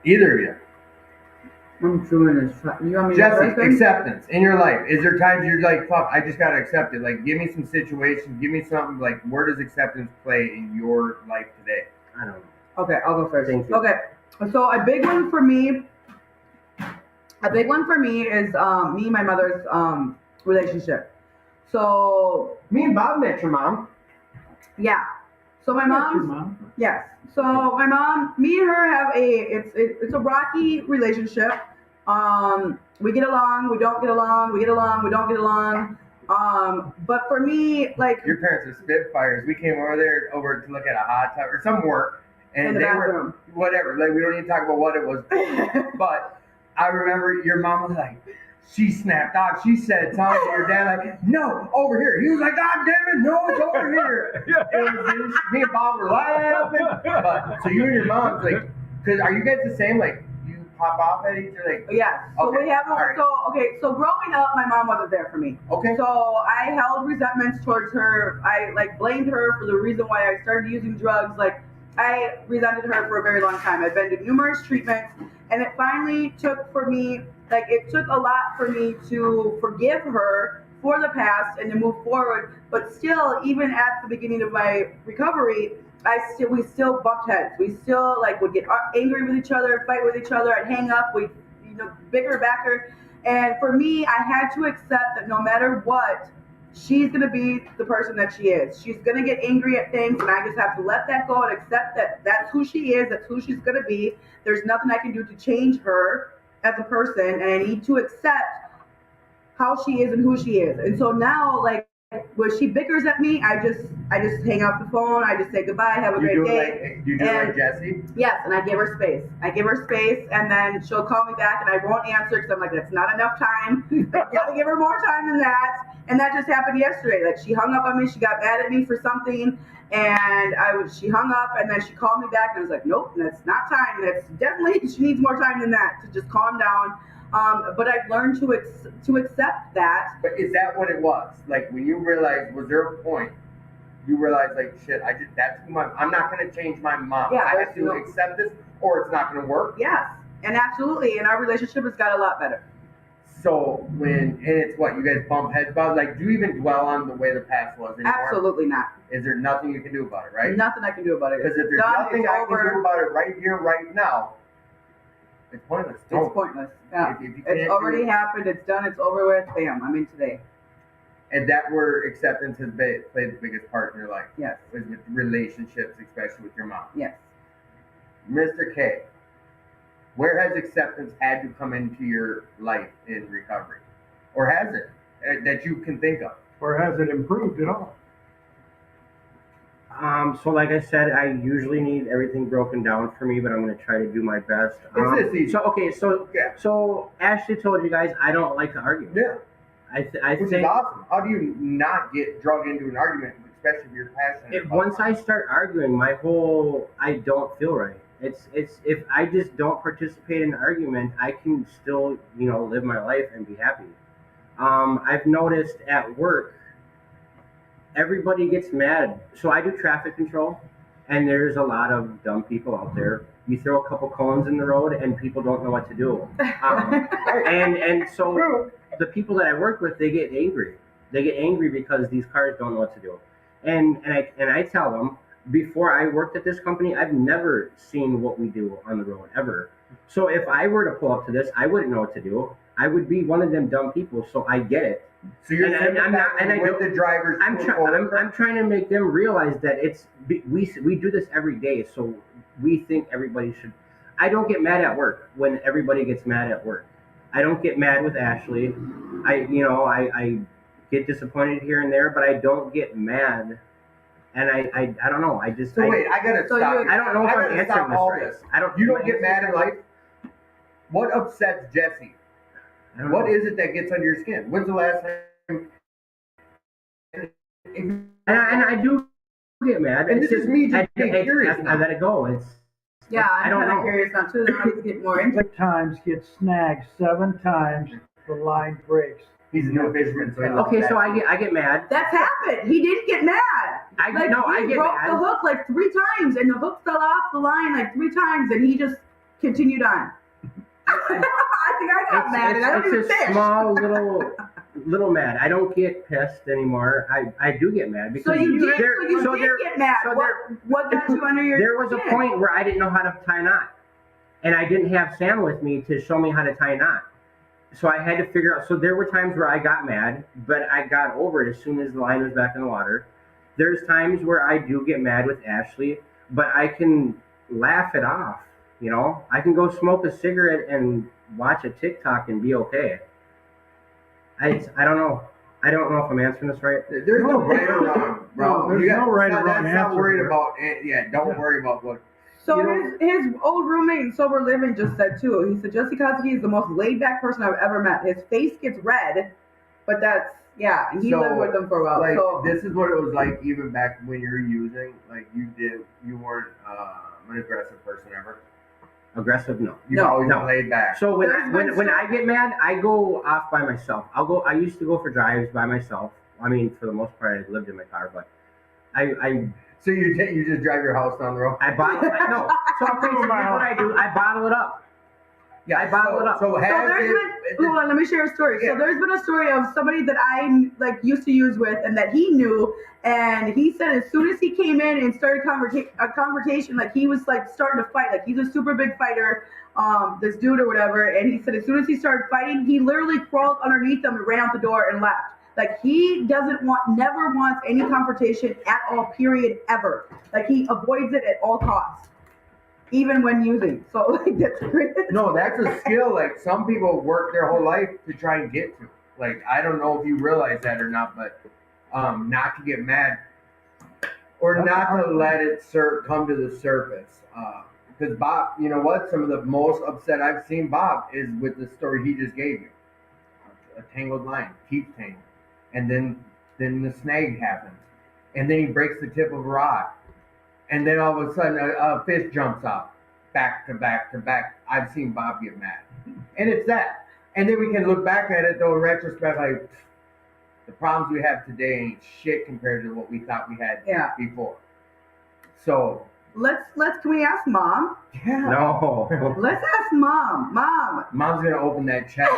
Either of you. I'm doing this. You want me to Jesse, first then? acceptance in your life. Is there times you're like, fuck, I just gotta accept it? Like, give me some situations, give me something, like, where does acceptance play in your life today? I don't know. Okay, I'll go first. Thank you. Okay, so a big one for me is me and my mother's relationship. So Me and Bob met your mom. yeah, so my That's your mom's mom. yes. So my mom, me and her have it's a rocky relationship. We get along, we don't get along, we get along, we don't get along. But for me, like Your parents are spitfires. We came over to look at a hot tub or some work, in and the they bathroom. were whatever. Like, we don't need to talk about what it was, but I remember your mom was like, she snapped out. She said something to your dad like, "No, over here." He was like, "God damn it, no, it's over here." It was me and Bob were laughing. But so you and your mom's like, because are you guys the same? Like, you pop off at each other, like, Yeah. So Okay, we have all right. so growing up, my mom wasn't there for me. okay, So I held resentments towards her. I like blamed her for the reason why I started using drugs. Like I resented her for a very long time. I've been to numerous treatments, and it finally took for me, like it took a lot for me to forgive her for the past and to move forward. But still, even at the beginning of my recovery, we still bumped heads. We still like would get angry with each other, fight with each other. I'd hang up. We'd bigger backer. And for me, I had to accept that no matter what, she's gonna be the person that she is. She's gonna get angry at things, and I just have to let that go and accept that that's who she is. That's who she's gonna be. There's nothing I can do to change her as a person, and I need to accept how she is and who she is. And so now, like when she bickers at me, I just hang up the phone. I just say goodbye. Have a you great do it day. like you do it like Jesse. Yes, and I give her space. I give her space, and then she'll call me back, and I won't answer because I'm like, that's not enough time. I gotta give her more time than that. And that just happened yesterday. Like she hung up on me. She got mad at me for something, and she hung up, and then she called me back, and I was like, nope, that's not time. That's definitely she needs more time than that to just calm down. But I've learned to accept that. But is that what it was? Like, when you realized, was there a point you realized, like, shit, that's who I'm not going to change my mom. Yeah, I have to accept this or it's not going to work? Yes, and absolutely. And our relationship has got a lot better. So and it's what, you guys bump heads about? Like, do you even dwell on the way the past was anymore? Absolutely not. Is there nothing you can do about it, right? Nothing I can do about it. Because if there's nothing I can do about it right here, right now, it's pointless. It's pointless. Yeah. If you It's can't already happened. It's done. It's over with. Bam. I'm in today. And that where acceptance has played the biggest part in your life. Yes. Was with relationships, especially with your mom. Yes. Mr. K, where has acceptance had to come into your life in recovery? Or has it? That you can think of? Or has it improved at all? So like I said, I usually need everything broken down for me, but I'm gonna try to do my best. It's this easy. So Ashley told you guys I don't like to argue. Yeah. I Which think is awesome. How do you not get drug into an argument, especially if you're passionate? once I start arguing, I don't feel right. It's if I just don't participate in an argument, I can still live my life and be happy. I've noticed at work, everybody gets mad. So I do traffic control, and there's a lot of dumb people out there. You throw a couple cones in the road, and people don't know what to do. And so the people that I work with, they get angry. They get angry because these cars don't know what to do. And I tell them, before I worked at this company, I've never seen what we do on the road ever. So if I were to pull up to this, I wouldn't know what to do. I would be one of them dumb people. So I get it. So you're saying the drivers. I'm trying to make them realize that we do this every day. So we think everybody should. I don't get mad at work when everybody gets mad at work. I don't get mad with Ashley. I get disappointed here and there, but I don't get mad. And I don't know. I just. Wait, I gotta stop. I don't know if I'm answering this right. You don't get mad in life. What upsets Jesse? What is it that gets under your skin? When's the last time? And I do get mad. And It's this is me just being curious I now. let it go. It's Yeah, I I'm don't kind of know. curious now too. Now he's getting more into it. 8 times get snagged, 7 times the line breaks. He's a new fisherman, so he Okay, looks so bad. I get mad. That's happened. He didn't get mad. I Like, he get broke mad. the hook like 3 times, and the hook fell off the line like 3 times, and he just continued on. I think I got mad, and I don't even It's a fish. small little mad. I don't get pissed anymore. I do get mad because So you did get mad. so What got you under your there was a skin? point where I didn't know how to tie a knot, and I didn't have Sam with me to show me how to tie a knot. So I had to figure out. So there were times where I got mad, but I got over it as soon as the line was back in the water. There's times where I do get mad with Ashley, but I can laugh it off. You know, I can go smoke a cigarette and watch a TikTok and be okay. I don't know. I don't know if I'm answering this right. There's no right or wrong, bro. No, there's no right or wrong That's not answer worried here. about it. Yeah, don't worry about what. So You his old roommate in Sober Living just said too. He said Jesse Koski is the most laid back person I've ever met. His face gets red, but that's he So, lived with them for a while. Like so this is what it was like even back when you were using. Like you weren't an aggressive person ever. Aggressive, no. You've always been laid back. So when There's been I get mad, I go off by myself. I used to go for drives by myself. I mean, for the most part, I lived in my car, but I So you just drive your house down the road. bottle it. No. So okay, so here's what I do. I bottle it up. Yeah, I bottle it up. So has there's been, hold on, let me share a story. Yeah. So there's been a story of somebody that I like used to use with, and that he knew, and he said as soon as he came in and started a conversation, like he was like starting to fight, like he's a super big fighter, this dude or whatever, and he said as soon as he started fighting, he literally crawled underneath them and ran out the door and left. Like he never wants any confrontation at all, period, ever. Like he avoids it at all costs, even when using. So like that's great. No, that's a skill. Like some people work their whole life to try and get to. Like I don't know if you realize that or not, but not to get mad or not to let it come to the surface. Because Bob, you know what? Some of the most upset I've seen Bob is with the story he just gave you. A tangled line keeps tangled, and then the snag happens, and then he breaks the tip of a rod, and then all of a sudden a fish jumps up, back to back to back. I've seen Bob get mad, and it's that. And then we can look back at it though in retrospect, like the problems we have today ain't shit compared to what we thought we had before. So Can we ask Mom? yeah, No. Let's ask Mom. Mom's gonna open that chest.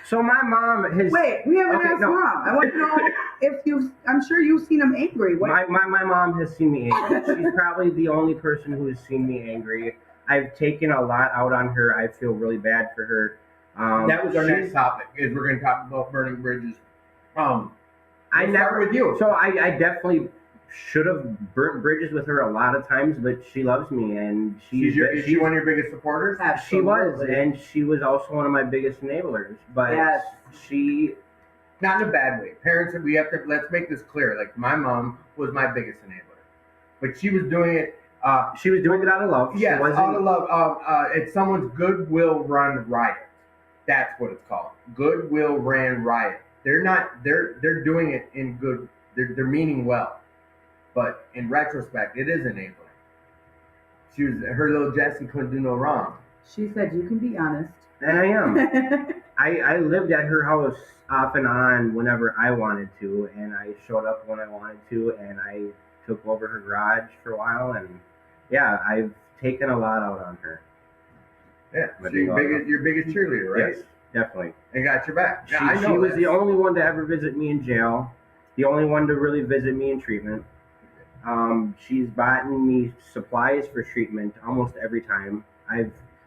So my mom has. Wait, we haven't Okay, asked no. Mom. I want to know if I'm sure you've seen him angry. What? My mom has seen me angry. She's probably the only person who has seen me angry. I've taken a lot out on her. I feel really bad for her. That was our next topic. Is we're going to talk about burning bridges. I Let's never start with you. So I definitely should have burnt bridges with her a lot of times, but she loves me, and Is she one of your biggest supporters? she was, and she was also one of my biggest enablers. But Yes. she. Not in a bad way. Parents, let's make this clear. Like my mom was my biggest enabler, but she was doing it. She was doing it out of love. Yes, She wasn't, out of love. It's someone's goodwill run riot. That's what it's called. Goodwill ran riot. They're not. They're doing it in good. They're meaning well, but in retrospect, it is enabling. Her little Jessie couldn't do no wrong. She said you can be honest. And I am. I lived at her house off and on whenever I wanted to, and I showed up when I wanted to, and I took over her garage for a while, and yeah, I've taken a lot out on her. Yeah, But she's your biggest cheerleader, right? Yes, definitely. And got your back. Yeah, I know She was that. the only one to ever visit me in jail, the only one to really visit me in treatment. She's bought me supplies for treatment almost every time.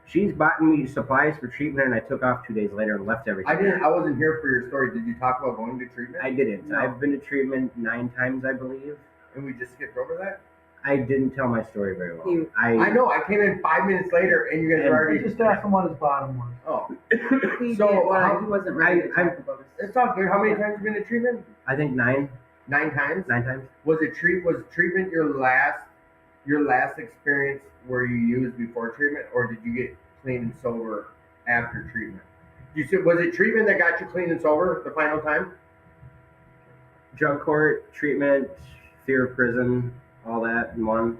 She's bought me supplies for treatment, and I took off 2 days later and left everything. I wasn't here for your story. Did you talk about going to treatment? I didn't. No. I've been to treatment 9 times, I believe. And we just skipped over that? I didn't tell my story very well. I know. I came in 5 minutes later, and you guys were I already. just asked him what his bottom was. Oh, He So, did, well, how- he wasn't ready to talk about it. it's all good. How many times have you been to treatment? I think 9 9 times. times. Was treatment your last experience where you used before treatment, or did you get clean and sober after treatment? Was it treatment that got you clean and sober the final time? Drug court, treatment, fear of prison. all that in one.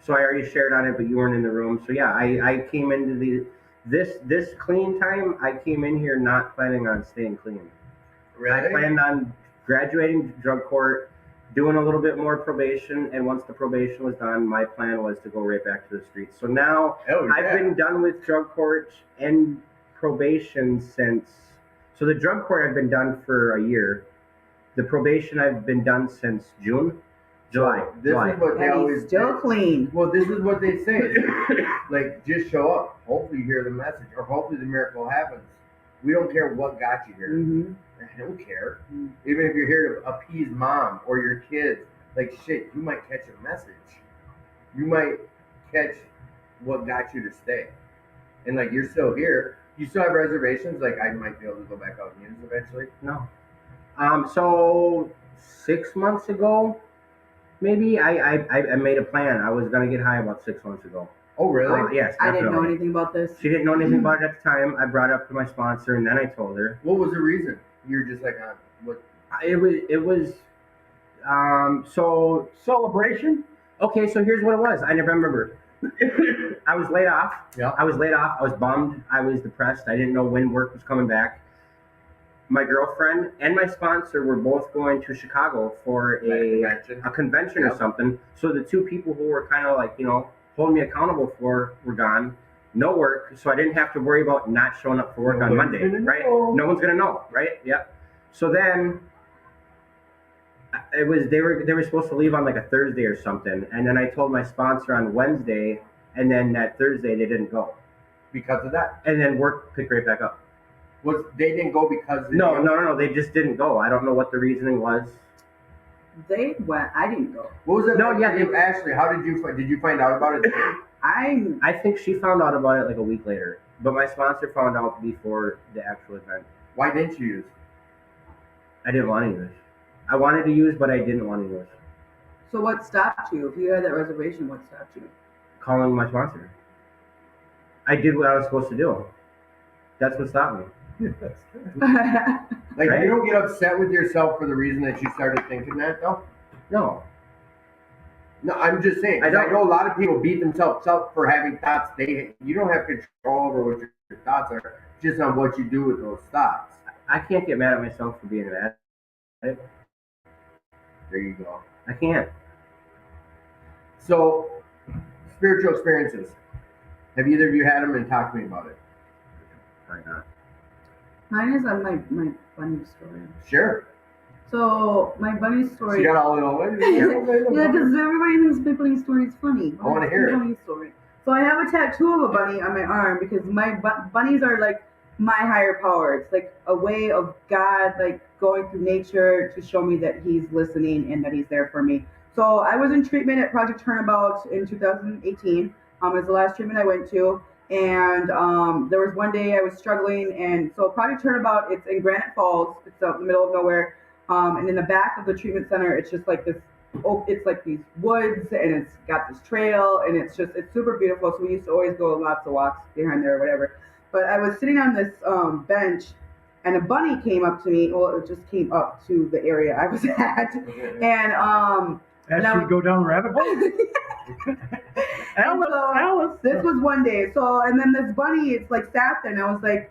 So I already shared on it, but you weren't in the room. So yeah, I came into this clean time. I came in here not planning on staying clean. Really? I planned on graduating drug court, doing a little bit more probation, and once the probation was done, my plan was to go right back to the streets. So now I've been done with drug court and probation since. So the drug court I've been done for a year. The probation I've been done since June. July. This is what they always still clean. Well, this is what they say. Like, just show up. Hopefully you hear the message, or hopefully the miracle happens. We don't care what got you here. Mm-hmm. I don't care. Even if you're here to appease mom or your kids, like shit, you might catch a message. You might catch what got you to stay. And like you're still here. You still have reservations. Like I might be able to go back out and use eventually. No. So 6 months ago, maybe I made a plan. I was gonna get high about 6 months ago. Oh really? Yes. I didn't know anything about this. She didn't know anything about it at the time. I brought it up to my sponsor, and then I told her. What was the reason? You're just like, what? It was. So Celebration? okay. So here's what it was. I never remember. I was laid off. Yeah. I was laid off. I was bummed. I was depressed. I didn't know when work was coming back. My girlfriend and my sponsor were both going to Chicago for a convention or something. So the two people who were kind of like, holding me accountable for were gone. No work. So I didn't have to worry about not showing up for work on Monday, right? No one's going to know, right? Yep. So then it was, they were supposed to leave on like a Thursday or something. And then I told my sponsor on Wednesday, and then that Thursday they didn't go. Because of that? And then work picked right back up. They didn't go because No, they just didn't go. I don't know what the reasoning was. They went. I didn't go. What was it? No, yeah, Ashley, how did you find out about it? I think she found out about it like a week later, but my sponsor found out before the actual event. Why didn't you use? I didn't want to use. I wanted to use, but I didn't want to use. So what stopped you? If you had that reservation, what stopped you? Calling my sponsor. I did what I was supposed to do. That's what stopped me. Like, Right? you don't get upset with yourself for the reason that you started thinking that, though? No. No, I'm just saying. 'Cause I know a lot of people beat themselves up for having thoughts. You don't have control over what your thoughts are, just on what you do with those thoughts. I can't get mad at myself for being mad. There you go. I can't. So, spiritual experiences. Have either of you had them, and talk to me about it? Probably not. Mine is on my bunny story. Sure. So my bunny story. So you got all in all. Yeah, because everybody thinks my bunny story is funny. I want to hear it. Bunny story. So I have a tattoo of a bunny on my arm because my bunnies are like my higher power. It's like a way of God, like going through nature to show me that He's listening and that He's there for me. So I was in treatment at Project Turnabout in 2018. It was the last treatment I went to. And there was one day I was struggling, and so Project Turnabout, it's in Granite Falls. It's out in the middle of nowhere. And in the back of the treatment center, it's just like this, it's like these woods, and it's got this trail, and it's super beautiful. So we used to always go lots of walks behind there or whatever. But I was sitting on this bench, and a bunny came up to me. Well, it just came up to the area I was at. And As you go down the rabbit hole. Alice. This was one day. So, and then this bunny, it's like sat there, and I was like,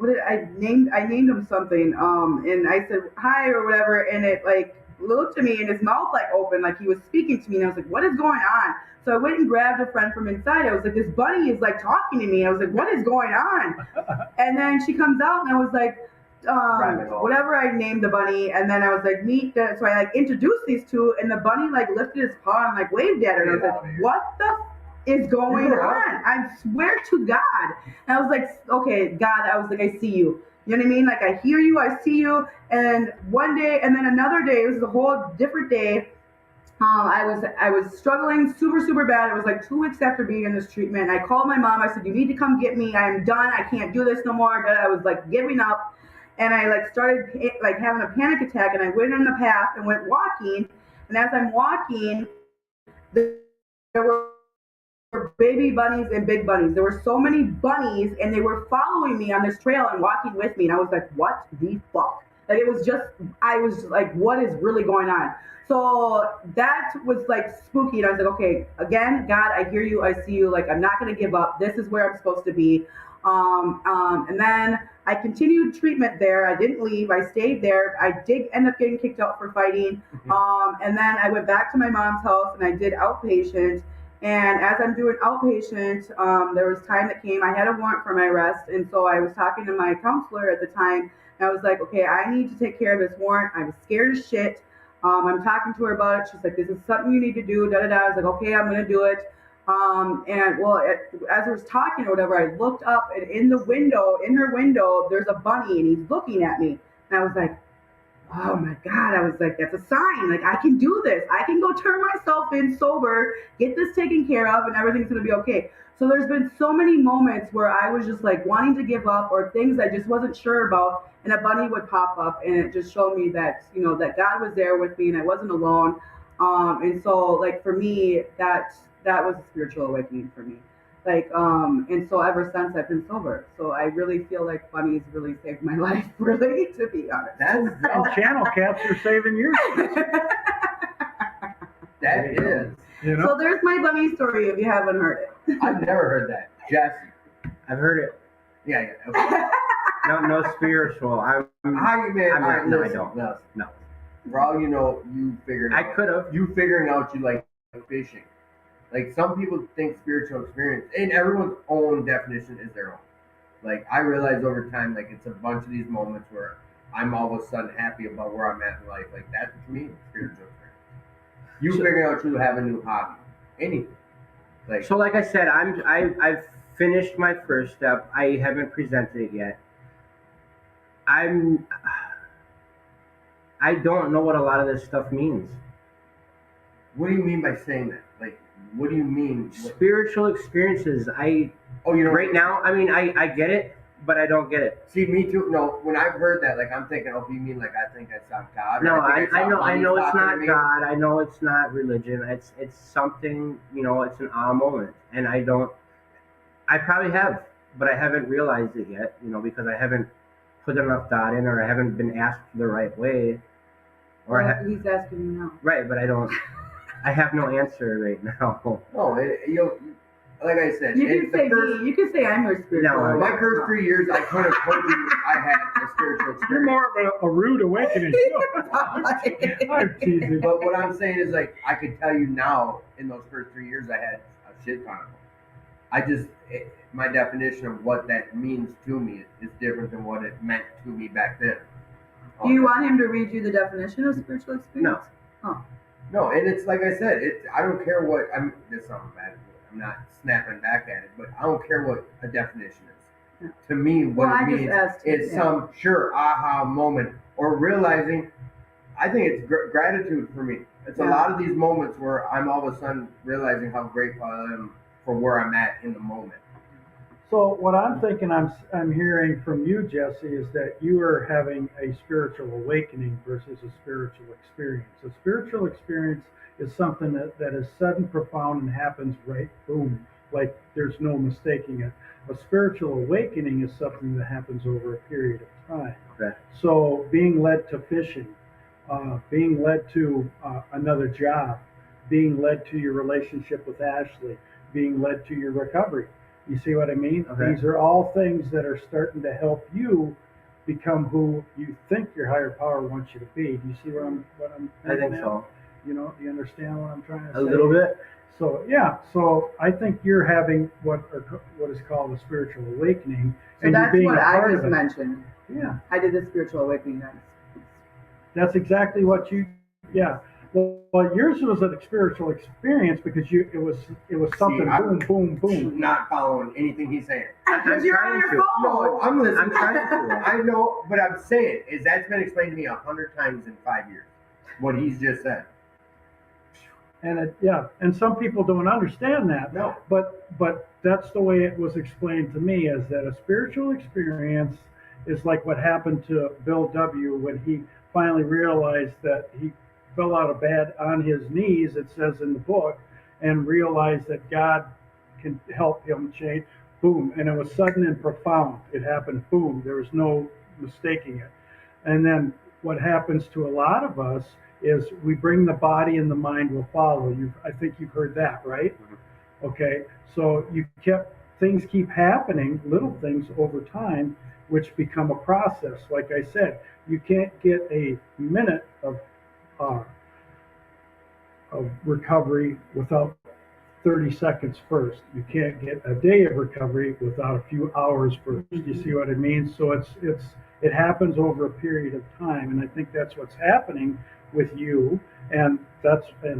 I named him something. And I said hi or whatever, and it like looked at me, and his mouth like opened, like he was speaking to me, and I was like, what is going on? So I went and grabbed a friend from inside. I was like, this bunny is like talking to me. I was like, what is going on? And then she comes out, and I was like, whatever I named the bunny, and then I was like, meet the, so I like introduced these two, and the bunny like lifted his paw and like waved at her, and I was like, what the is going on? I swear to God. And I was like, okay, God, I was like, I see you. You know what I mean? Like I hear you, I see you. And one day, and then another day, it was a whole different day. I was struggling super bad. It was like 2 weeks after being in this treatment. I called my mom. I said, you need to come get me. I am done. I can't do this no more. I was like giving up. And I like started like having a panic attack, and I went in the path and went walking. And as I'm walking, there were baby bunnies and big bunnies. There were so many bunnies, and they were following me on this trail and walking with me. And I was like, what the fuck? Like it was just, I was like, what is really going on? So that was like spooky, and I was like, okay, again, God, I hear you, I see you. Like I'm not gonna give up. This is where I'm supposed to be. And then I continued treatment there. I didn't leave. I stayed there. I did end up getting kicked out for fighting. And then I went back to my mom's house and I did outpatient. And as I'm doing outpatient, there was time that came. I had a warrant for my arrest, and so I was talking to my counselor at the time. And I was like, okay, I need to take care of this warrant. I was scared as shit. I'm talking to her about it. She's like, this is something you need to do. Da da da. I was like, okay, I'm gonna do it. And well, as I was talking or whatever, I looked up, and in her window, there's a bunny, and he's looking at me. And I was like, oh my God, I was like, that's a sign. Like, I can do this. I can go turn myself in sober, get this taken care of, and everything's going to be okay. So there's been so many moments where I was just like wanting to give up, or things I just wasn't sure about, and a bunny would pop up, and it just showed me that, that God was there with me and I wasn't alone. And so like for me, that was a spiritual awakening for me. Like, and so ever since I've been sober. So I really feel like bunnies really saved my life, really, to be honest. And channel cats are saving yours. That is. So there's my bunny story if you haven't heard it. I've never heard that. Jesse. I've heard it. Yeah. Okay. No spiritual. How you made? No, I don't. No. For all you know, you figured. I could have. You figuring out you like fishing. Like some people think spiritual experience, and everyone's own definition is their own. Like I realized over time, like it's a bunch of these moments where I'm all of a sudden happy about where I'm at in life. Like that to me is spiritual experience. You figuring out you have a new hobby, anything. So like I said, I've finished my first step. I haven't presented it yet. I don't know what a lot of this stuff means. What do you mean by saying that? Like, what do you mean? Spiritual experiences. Right now, I mean, I get it, but I don't get it. See, me too. No, when I've heard that, like, I'm thinking, oh, you mean like I think I saw God? No, I know it's not God. I know it's not religion. It's something, it's an aha moment. And I probably have, but I haven't realized it yet, because I haven't put enough thought in, or I haven't been asked the right way. He's asking you now. Right, but I have no answer right now. No, like I said, you can say I'm your spiritual. No, my first 3 years, I could have told you I had a spiritual experience. You're more of a rude awakening. I'm teasing. But what I'm saying is, like, I could tell you now, in those first 3 years, I had a shit ton of them. My definition of what that means to me is different than what it meant to me back then. Do you want him to read you the definition of spiritual experience? No. Oh. No, and it's like I said, I don't care what, this sounds bad, I'm not snapping back at it, but I don't care what a definition is. Yeah. To me, what it means is some aha moment, or realizing, I think it's gratitude for me. It's a lot of these moments where I'm all of a sudden realizing how grateful I am for where I'm at in the moment. So what I'm thinking, I'm hearing from you, Jesse, is that you are having a spiritual awakening versus a spiritual experience. A spiritual experience is something that is sudden, profound, and happens right, boom, like there's no mistaking it. A spiritual awakening is something that happens over a period of time. Okay. So being led to fishing, being led to another job, being led to your relationship with Ashley, being led to your recovery. You see what I mean? Okay. These are all things that are starting to help you become who you think your higher power wants you to be. Do you see what I'm I think so. Do you understand what I'm trying to say? A little bit. So so I think you're having what is called a spiritual awakening. So and that's you're being what a part I of just it. mentioned. Yeah. I did the spiritual awakening. That's exactly what Well, yours was a spiritual experience because it was something. Boom, boom. Not following anything he's saying. Because you're on your phone. No, I'm listening. I'm trying to. I know, but I'm saying is that's been explained to me 100 times in 5 years. What he's just said. And and some people don't understand that. No. But that's the way it was explained to me, is that a spiritual experience is like what happened to Bill W. when he finally realized that he fell out of bed on his knees, it says in the book, and realized that God can help him change. Boom. And it was sudden and profound. It happened. Boom. There was no mistaking it. And then what happens to a lot of us is we bring the body and the mind will follow. I think you've heard that, right? Okay, so things keep happening, little things over time, which become a process. Like I said, you can't get a minute uh, of recovery without 30 seconds first. You can't get a day of recovery without a few hours first. You see what I mean? So it happens over a period of time, and I think that's what's happening with you, and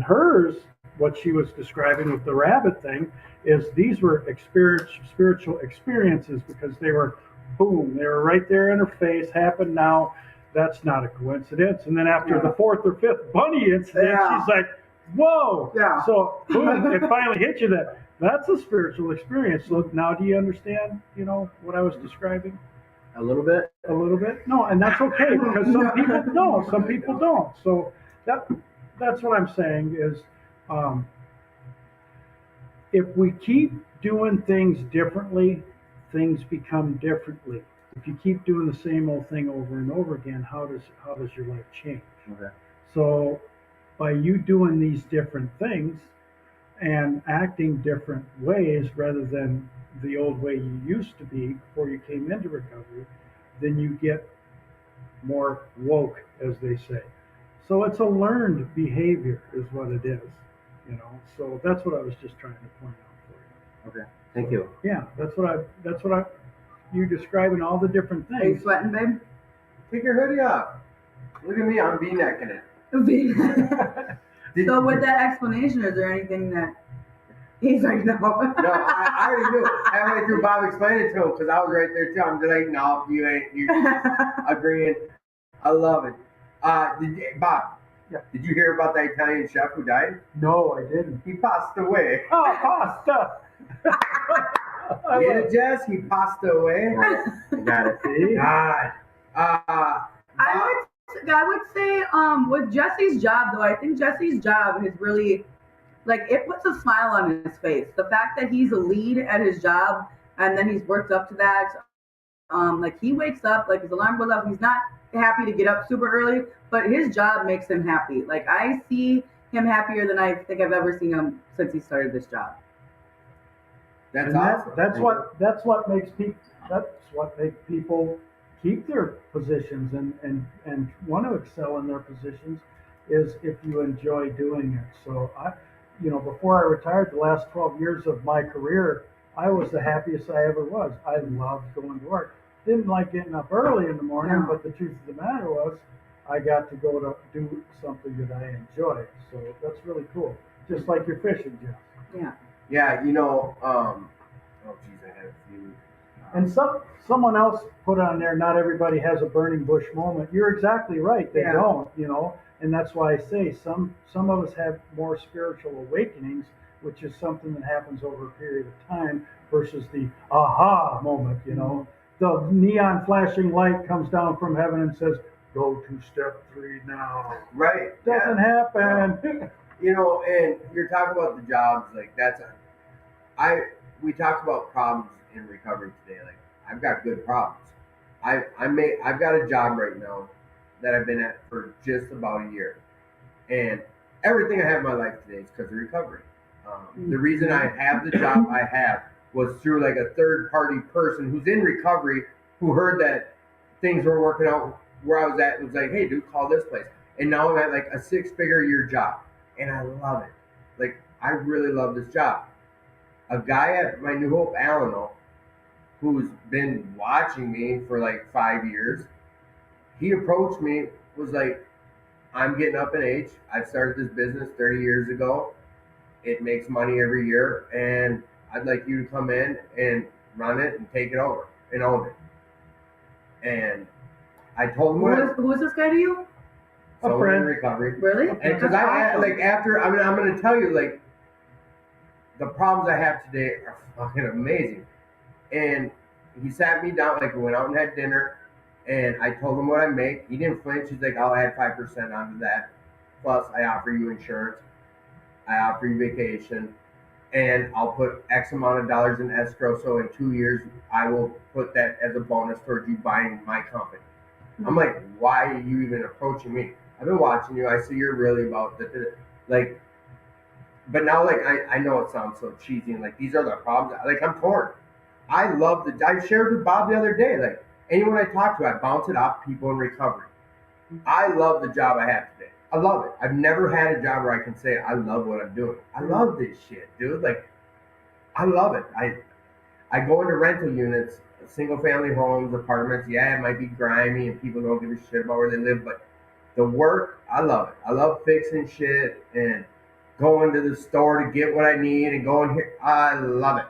hers. What she was describing with the rabbit thing is these were spiritual experiences because they were boom, they were right there in her face, happened now. That's not a coincidence. And then after the fourth or fifth bunny incident, she's like, whoa. Yeah. So boom, it finally hit you that that's a spiritual experience. So now do you understand, what I was describing? A little bit. A little bit? No, and that's okay because some people don't. Some people don't. So that's what I'm saying is if we keep doing things differently, things become differently. If you keep doing the same old thing over and over again, how does your life change? Okay. So by you doing these different things and acting different ways rather than the old way you used to be before you came into recovery, then you get more woke, as they say. So it's a learned behavior is what it is, So that's what I was just trying to point out for you. Okay. Thank you. Yeah, you're describing all the different Are you things. sweating, babe? Take your hoodie off. Look at me, I'm V-necking it. So with that explanation, is there anything that he's like, no? No, I already knew. Halfway through, Bob explained it to him because I was right there too. I'm just like, no, you ain't. You agreeing. I love it. Bob, did you hear about that Italian chef who died? No, I didn't. He passed away. Oh, pasta! Get it, Jess? He passed away. Got it. See? God. I would say with Jesse's job though, I think Jesse's job is really like it puts a smile on his face. The fact that he's a lead at his job and then he's worked up to that. Like he wakes up, like his alarm goes off, he's not happy to get up super early, but his job makes him happy. Like I see him happier than I think I've ever seen him since he started this job. That's awesome. That's what makes people keep their positions and want to excel in their positions is if you enjoy doing it. So before I retired, the last 12 years of my career, I was the happiest I ever was. I loved going to work. Didn't like getting up early in the morning, but the truth of the matter was I got to go to do something that I enjoyed. So that's really cool. Just like your fishing, Jeff. Yeah. Yeah, oh geez, I had a few. And someone else put on there, not everybody has a burning bush moment. You're exactly right. They don't, and that's why I say some of us have more spiritual awakenings, which is something that happens over a period of time versus the aha moment, The neon flashing light comes down from heaven and says, go to step 3 now. Right. Doesn't happen. And you're talking about the jobs, like we talked about problems in recovery today. Like I've got good problems. I've got a job right now that I've been at for just about a year, and everything I have in my life today is because of recovery. The reason I have the job I have was through like a third party person who's in recovery who heard that things were working out where I was at and was like, hey dude, call this place. And now I'm at like a 6-figure a year job, and I love it. Like I really love this job. A guy at my New Hope Alano who's been watching me for like 5 years, he approached me, was like, I'm getting up in age. I started this business 30 years ago. It makes money every year, and I'd like you to come in and run it and take it over and own it. And I told him who was this guy to you? A friend in recovery. Really? And because I'm going to tell you, like, the problems I have today are fucking amazing. And he sat me down, like we went out and had dinner, and I told him what I make. He didn't flinch. He's like, I'll add 5% onto that. Plus, I offer you insurance. I offer you vacation. And I'll put X amount of dollars in escrow. So in 2 years, I will put that as a bonus towards you buying my company. I'm like, why are you even approaching me? I've been watching you. I see you're really about like, but now like I know it sounds so cheesy and like these are the problems. Like I'm torn. I shared with Bob the other day. Like anyone I talk to, I bounce it off people in recovery. I love the job I have today. I love it. I've never had a job where I can say I love what I'm doing. I love this shit, dude. Like I love it. I go into rental units, single family homes, apartments. Yeah, it might be grimy and people don't give a shit about where they live, but the work, I love it. I love fixing shit and going to the store to get what I need and going here. I love it.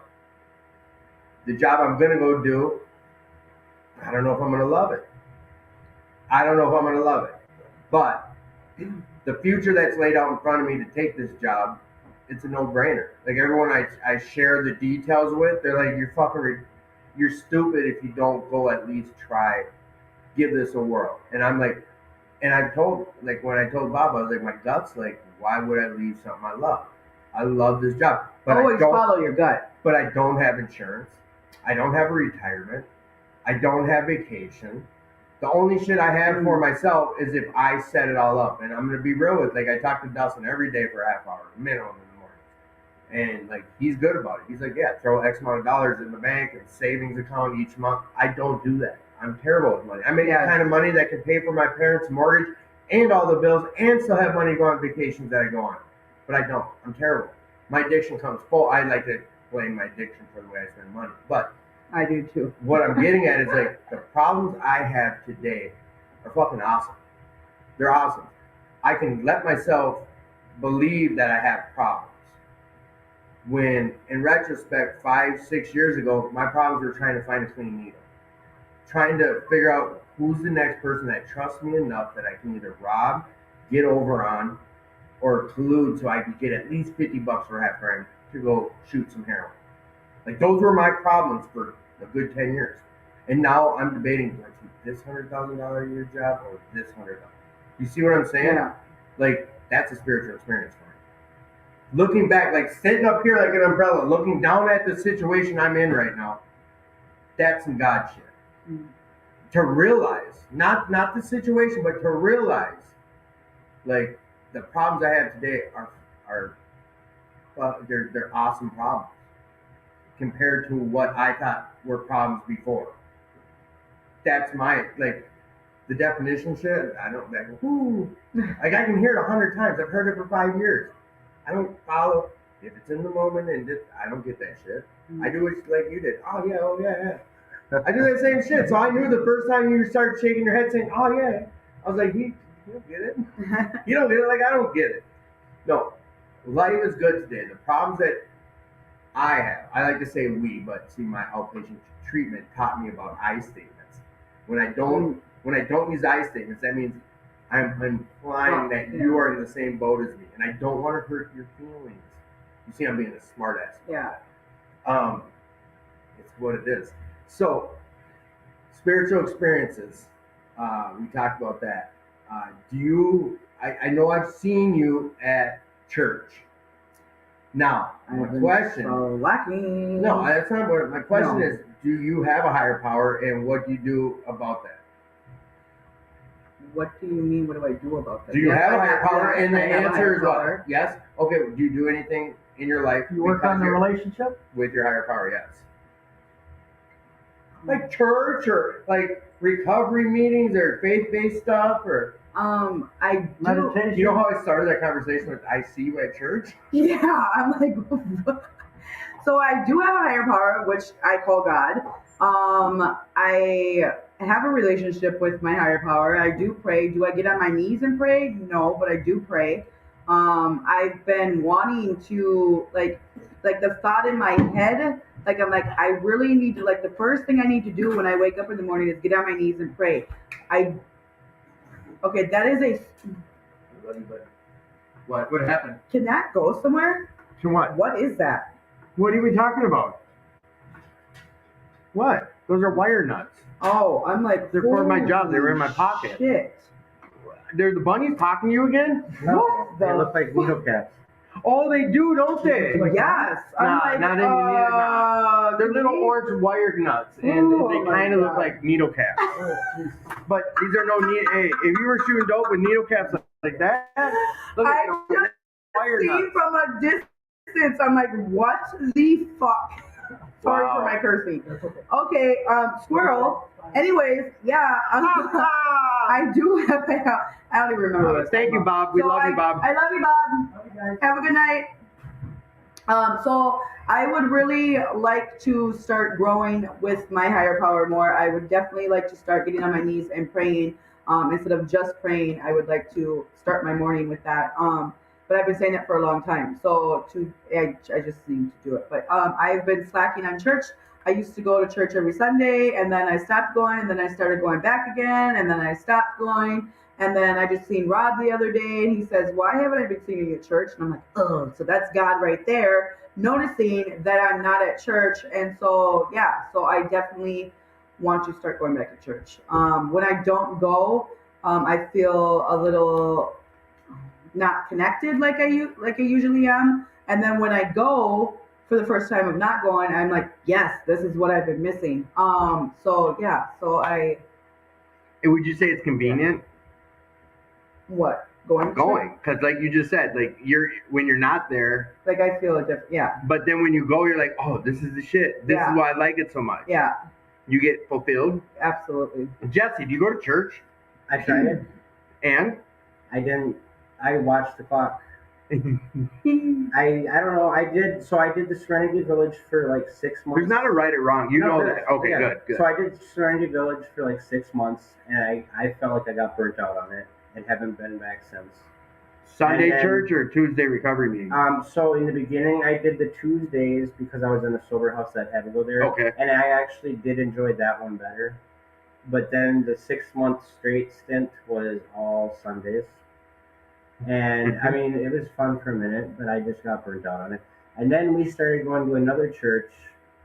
The job I'm gonna go do, I don't know if I'm gonna love it. I don't know if I'm gonna love it. But the future that's laid out in front of me to take this job, it's a no-brainer. Like everyone I share the details with, they're like, you're stupid if you don't go at least try, give this a whirl. And I'm like, and I told, like when I told Bob, I was like, my gut's like, why would I leave something I love? I love this job. But always follow your gut. But I don't have insurance. I don't have a retirement. I don't have vacation. The only shit I have for myself is if I set it all up. And I'm going to be real with, like, I talk to Dustin every day for a half hour, minimum in the morning. And, like, he's good about it. He's like, yeah, throw X amount of dollars in the bank and savings account each month. I don't do that. I'm terrible with money. I make the kind of money that can pay for my parents' mortgage and all the bills and still have money to go on vacations that I go on. But I don't. I'm terrible. My addiction comes full. I like to blame my addiction for the way I spend money. But I do too. what I'm getting at is like the problems I have today are fucking awesome. They're awesome. I can let myself believe that I have problems. When in retrospect, 5-6 years ago, my problems were trying to find a clean needle. Trying to figure out who's the next person that trusts me enough that I can either rob, get over on, or collude so I can get at least $50 for half grand to go shoot some heroin. Like those were my problems for a good 10 years. And now I'm debating, do I take this $100,000 a year job or this $100,000? You see what I'm saying? Yeah. Like that's a spiritual experience for me. Looking back, like sitting up here like an umbrella, looking down at the situation I'm in right now, that's some God shit. Mm-hmm. To realize, not the situation, but to realize, like the problems I have today are they're awesome problems compared to what I thought were problems before. That's my, like, the definition shit, I don't, like, like I can hear it 100 times. I've heard it for 5 years. I don't follow, if it's in the moment and just, I don't get that shit. I do it like you did. Oh yeah. I do that same shit. So I knew the first time you started shaking your head saying, oh yeah, I was like, you don't get it? You don't get it? Like, I don't get it. No, life is good today. The problems that I have, I like to say we, but see, my outpatient treatment taught me about I statements. When I don't use I statements, that means I'm implying that you are in the same boat as me, and I don't want to hurt your feelings. You see, I'm being a smart ass. Yeah. It's what it is. So, spiritual experiences. We talked about that. I know I've seen you at church. Now, my question. So lucky. No, that's not what my question is. Do you have a higher power, and what do you do about that? What do you mean? What do I do about that? Do you have a higher power? And the answer is what? Yes. Okay. Do you do anything in your life? You work on the relationship with your higher power. Yes. Like church or like recovery meetings or faith-based stuff or I do. Meditation. You know how I started that conversation with I see you at church? Yeah, I'm like what? So I do have a higher power, which I call God. I have a relationship with my higher power. I do pray. Do I get on my knees and pray? No, but I do pray. I've been wanting to like the thought in my head. Like I'm like I really need to the first thing I need to do when I wake up in the morning is get on my knees and pray. Okay, that is a. What happened? Can that go somewhere? To what? What is that? What are we talking about? What? Those are wire nuts. Oh, I'm like. They're for my job. They were in my pocket. Shit. They're the bunnies talking to you again? No, What they the look like needle caps. Oh, they do, don't they? Yes. Nah, I'm like, not in nah. They're little really? orange wire nuts, and Oh, they my kind of look God. like needle caps. But these are no needle. Hey, if you were shooting dope with needle caps like that, look at I those wire see nuts. from a distance, I'm like, what the fuck? Sorry for my cursing. Okay, squirrel. Anyways, yeah, I do have I don't even remember what I was Thank talking you, about. Bob. We love you, Bob. I love you, Bob. Have a good night. So I would really like to start growing with my higher power more. I would definitely like to start getting on my knees and praying. Instead of just praying, I would like to start my morning with that. But I've been saying that for a long time. So I just need to do it. But I've been slacking on church. I used to go to church every Sunday, and then I stopped going, and then I started going back again, and then I stopped going. And then I just seen Rob the other day, and he says, "Why haven't I been singing at church?" And I'm like, "Oh, so that's God right there, noticing that I'm not at church." And so, yeah, so I definitely want to start going back to church. When I don't go, I feel a little not connected like I usually am. And then when I go for the first time of not going, I'm like, yes, this is what I've been missing. So yeah, so Would you say it's convenient? what going to church? Going, because like you just said, like when you're not there, Like I feel a different, yeah, but then when you go, you're like, oh, this is the shit. This Yeah. is why I like it so much. yeah, You get fulfilled. absolutely. Jesse, do you go to church? I tried it. And I didn't. I watched the clock. I don't know. I did. So I did the Serenity Village for like 6 months. there's not a right or wrong. You No, know there's- that. Okay, yeah. good. So I did Serenity Village for like 6 months, and I felt like I got burnt out on it and haven't been back since. Sunday and then- church or Tuesday recovery meeting? So in the beginning, I did the Tuesdays because I was in a sober house that had to go there. Okay. And I actually did enjoy that one better. But then the 6 month straight stint was all Sundays. And I mean, it was fun for a minute, but I just got burnt out on it. And then we started going to another church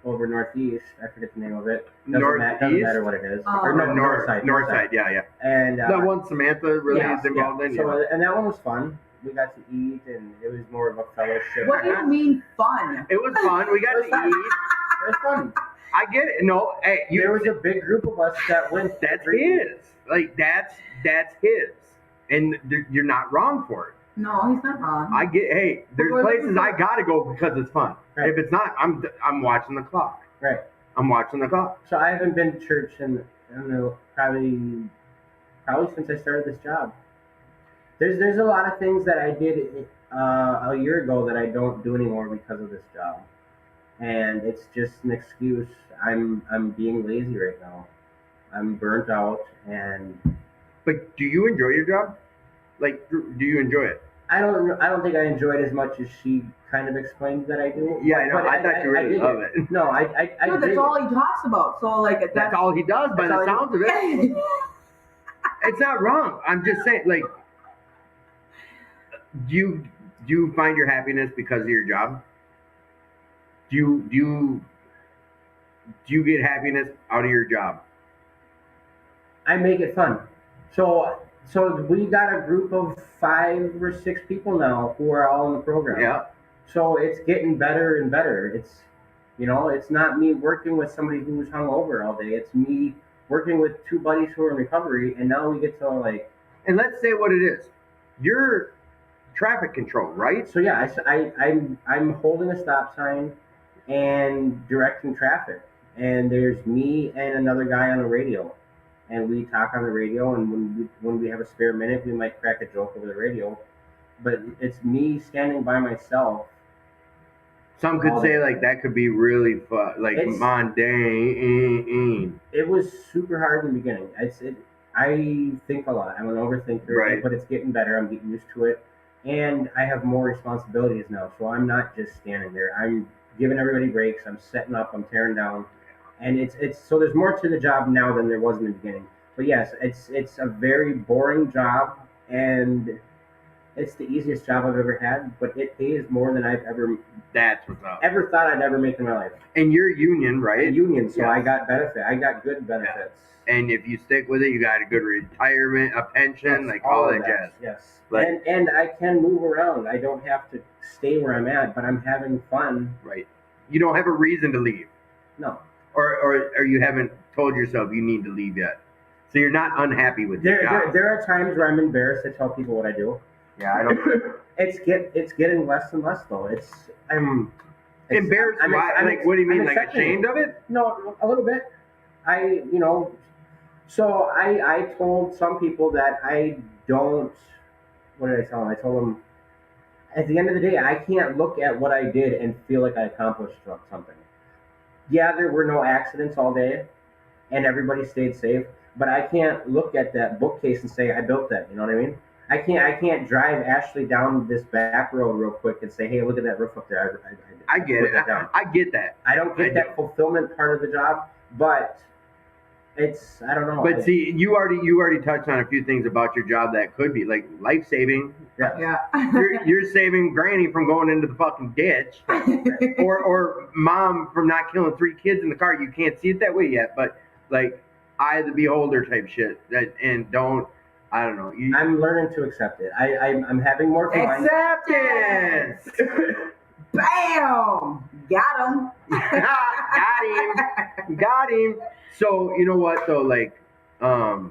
over Northeast. I forget the name of it. Doesn't matter what it is. Or no, North side. Yeah. And That one Samantha really is involved in. So, and that one was fun. We got to eat, and it was more of a fellowship. What do you mean fun? It was fun. We got to eat. It was fun. I get it. No, hey, There was a big group of us that went. That's his. Like that's his, and you're not wrong for it. No, he's not wrong. I get. Hey, there's We're places looking for- I gotta go because it's fun. Right. If it's not, I'm watching the clock. Right. I'm watching the clock. So I haven't been to church in I don't know probably since I started this job. There's a lot of things that I did a year ago that I don't do anymore because of this job, and it's just an excuse. I'm being lazy right now. I'm burnt out, and But do you enjoy your job? Like, do you enjoy it? I don't think I enjoy it as much as she kind of explained that I do. Yeah, I know. But I thought you really dig love it. No, I no, dig that's all he talks about. So like That's all he does by the sounds of it. It's not wrong. I'm just saying, like, do you find your happiness because of your job? Do you get happiness out of your job? I make it fun. So we got a group of 5 or 6 people now who are all in the program. Yeah. So it's getting better and better. It's it's not me working with somebody who's hungover all day. It's me working with 2 buddies who are in recovery, and now we get to like. And let's say what it is. You're traffic control, right? So yeah, I'm holding a stop sign and directing traffic, and there's me and another guy on the radio. And we talk on the radio, and when we have a spare minute, we might crack a joke over the radio. But it's me standing by myself. Some could say like that could be really fun, like mundane. It was super hard in the beginning. I think a lot. I'm an overthinker, Right. But it's getting better. I'm getting used to it, and I have more responsibilities now. So I'm not just standing there. I'm giving everybody breaks. I'm setting up. I'm tearing down. And it's so there's more to the job now than there was in the beginning. But yes, it's a very boring job, and it's the easiest job I've ever had. But it pays more than I've ever That's what's up. thought I'd ever make in my life. And you're union, right? A union, so Yes. I got I got good benefits. And if you stick with it, you got a good retirement, a pension, Yes, like all of that jazz. Yes, Like- and I can move around. I don't have to stay where I'm at, but I'm having fun. Right. You don't have a reason to leave. No. Or you haven't told yourself you need to leave yet. So you're not unhappy with your job. There are times where I'm embarrassed to tell people what I do. Yeah, I don't. It's getting less and less though. I'm Embarrassed? Like, what do you mean? Like ashamed of it? No, a little bit. So I told some people that I don't. What did I tell them? I told them at the end of the day, I can't look at what I did and feel like I accomplished something. Yeah, there were no accidents all day, and everybody stayed safe. But I can't look at that bookcase and say I built that. You know what I mean? I can't drive Ashley down this back road real quick and say, hey, look at that roof up there. I get it. I get that. I don't get that fulfillment part of the job, but I don't know. But see, you already touched on a few things about your job that could be like life saving. Yeah. You're saving Granny from going into the fucking ditch, or Mom from not killing 3 kids in the car. You can't see it that way yet, but like eye of the beholder type shit. I don't know. I'm learning to accept it. I'm having more fun. Acceptance. Bam! Got him. Got him. So you know what though, like, I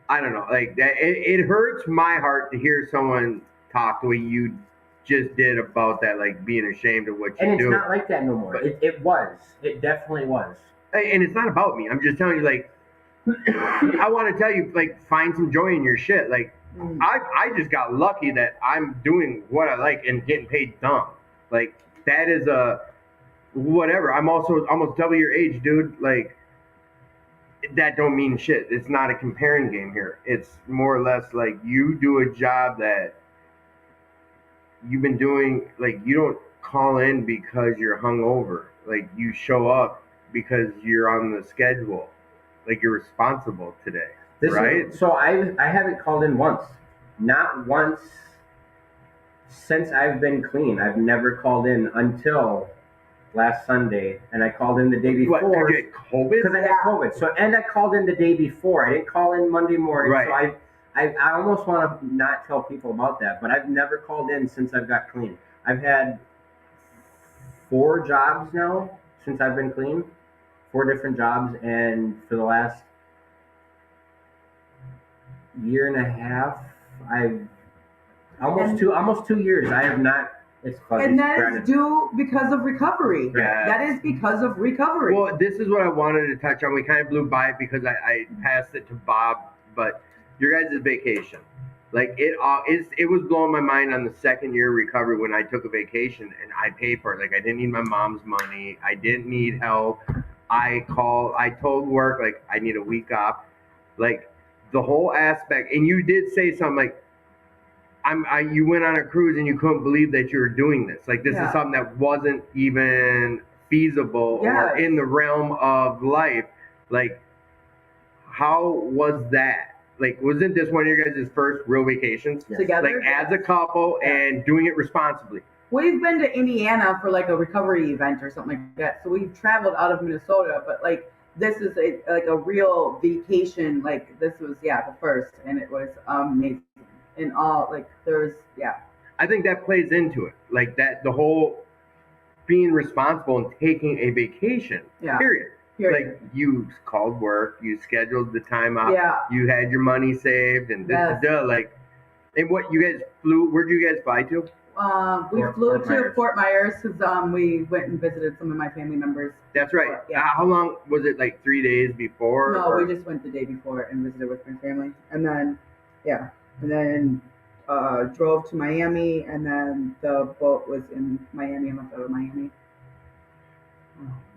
don't know, like that. It hurts my heart to hear someone talk the way you just did about that, like being ashamed of what you do. And it's not like that no more. It was. It definitely was. And it's not about me. I'm just telling you, like, I want to tell you, like, find some joy in your shit. Like, I just got lucky that I'm doing what I like and getting paid dumb. Like, that is whatever. I'm also almost double your age, dude. Like, that don't mean shit. It's not a comparing game here. It's more or less like you do a job that you've been doing. Like, you don't call in because you're hungover. Like, you show up because you're on the schedule. Like, you're responsible today, right? So I haven't called in once. Not once since I've been clean. I've never called in until last Sunday, and I called in the day before. What, did you get COVID? Because I had COVID. And I called in the day before. I didn't call in Monday morning. Right. So I almost want to not tell people about that, but I've never called in since I've got clean. I've had 4 jobs now since I've been clean. 4 different jobs, and for the last year and a half, I've almost 2 years. I have not. It's fuzzy. And that is due because of recovery. Yeah. That is because of recovery. Well, this is what I wanted to touch on. We kind of blew by it because I passed it to Bob, but your guys' vacation, like it was blowing my mind on the 2nd year of recovery when I took a vacation and I paid for it. Like, I didn't need my mom's money. I didn't need help. I told work, like, I need a week off. Like, the whole aspect, and you did say something like, you went on a cruise and you couldn't believe that you were doing this. Like, this is something that wasn't even feasible or in the realm of life. Like, how was that? Like, wasn't this one of your guys' first real vacations? Together? Like, as a couple and doing it responsibly? We've been to Indiana for like a recovery event or something like that. So we've traveled out of Minnesota, but like this is like a real vacation. Like, this was the first, and it was amazing. And all, like, I think that plays into it. Like, that the whole being responsible and taking a vacation. Period. Like, you called work, you scheduled the time out, you had your money saved, and like, and what you guys flew? Where'd you guys fly to? We flew to Fort Myers because we went and visited some of my family members. That's right. How long was it? Like 3 days before? No, we just went the day before and visited with my family, and then drove to Miami, and then the boat was in Miami and left out of Miami.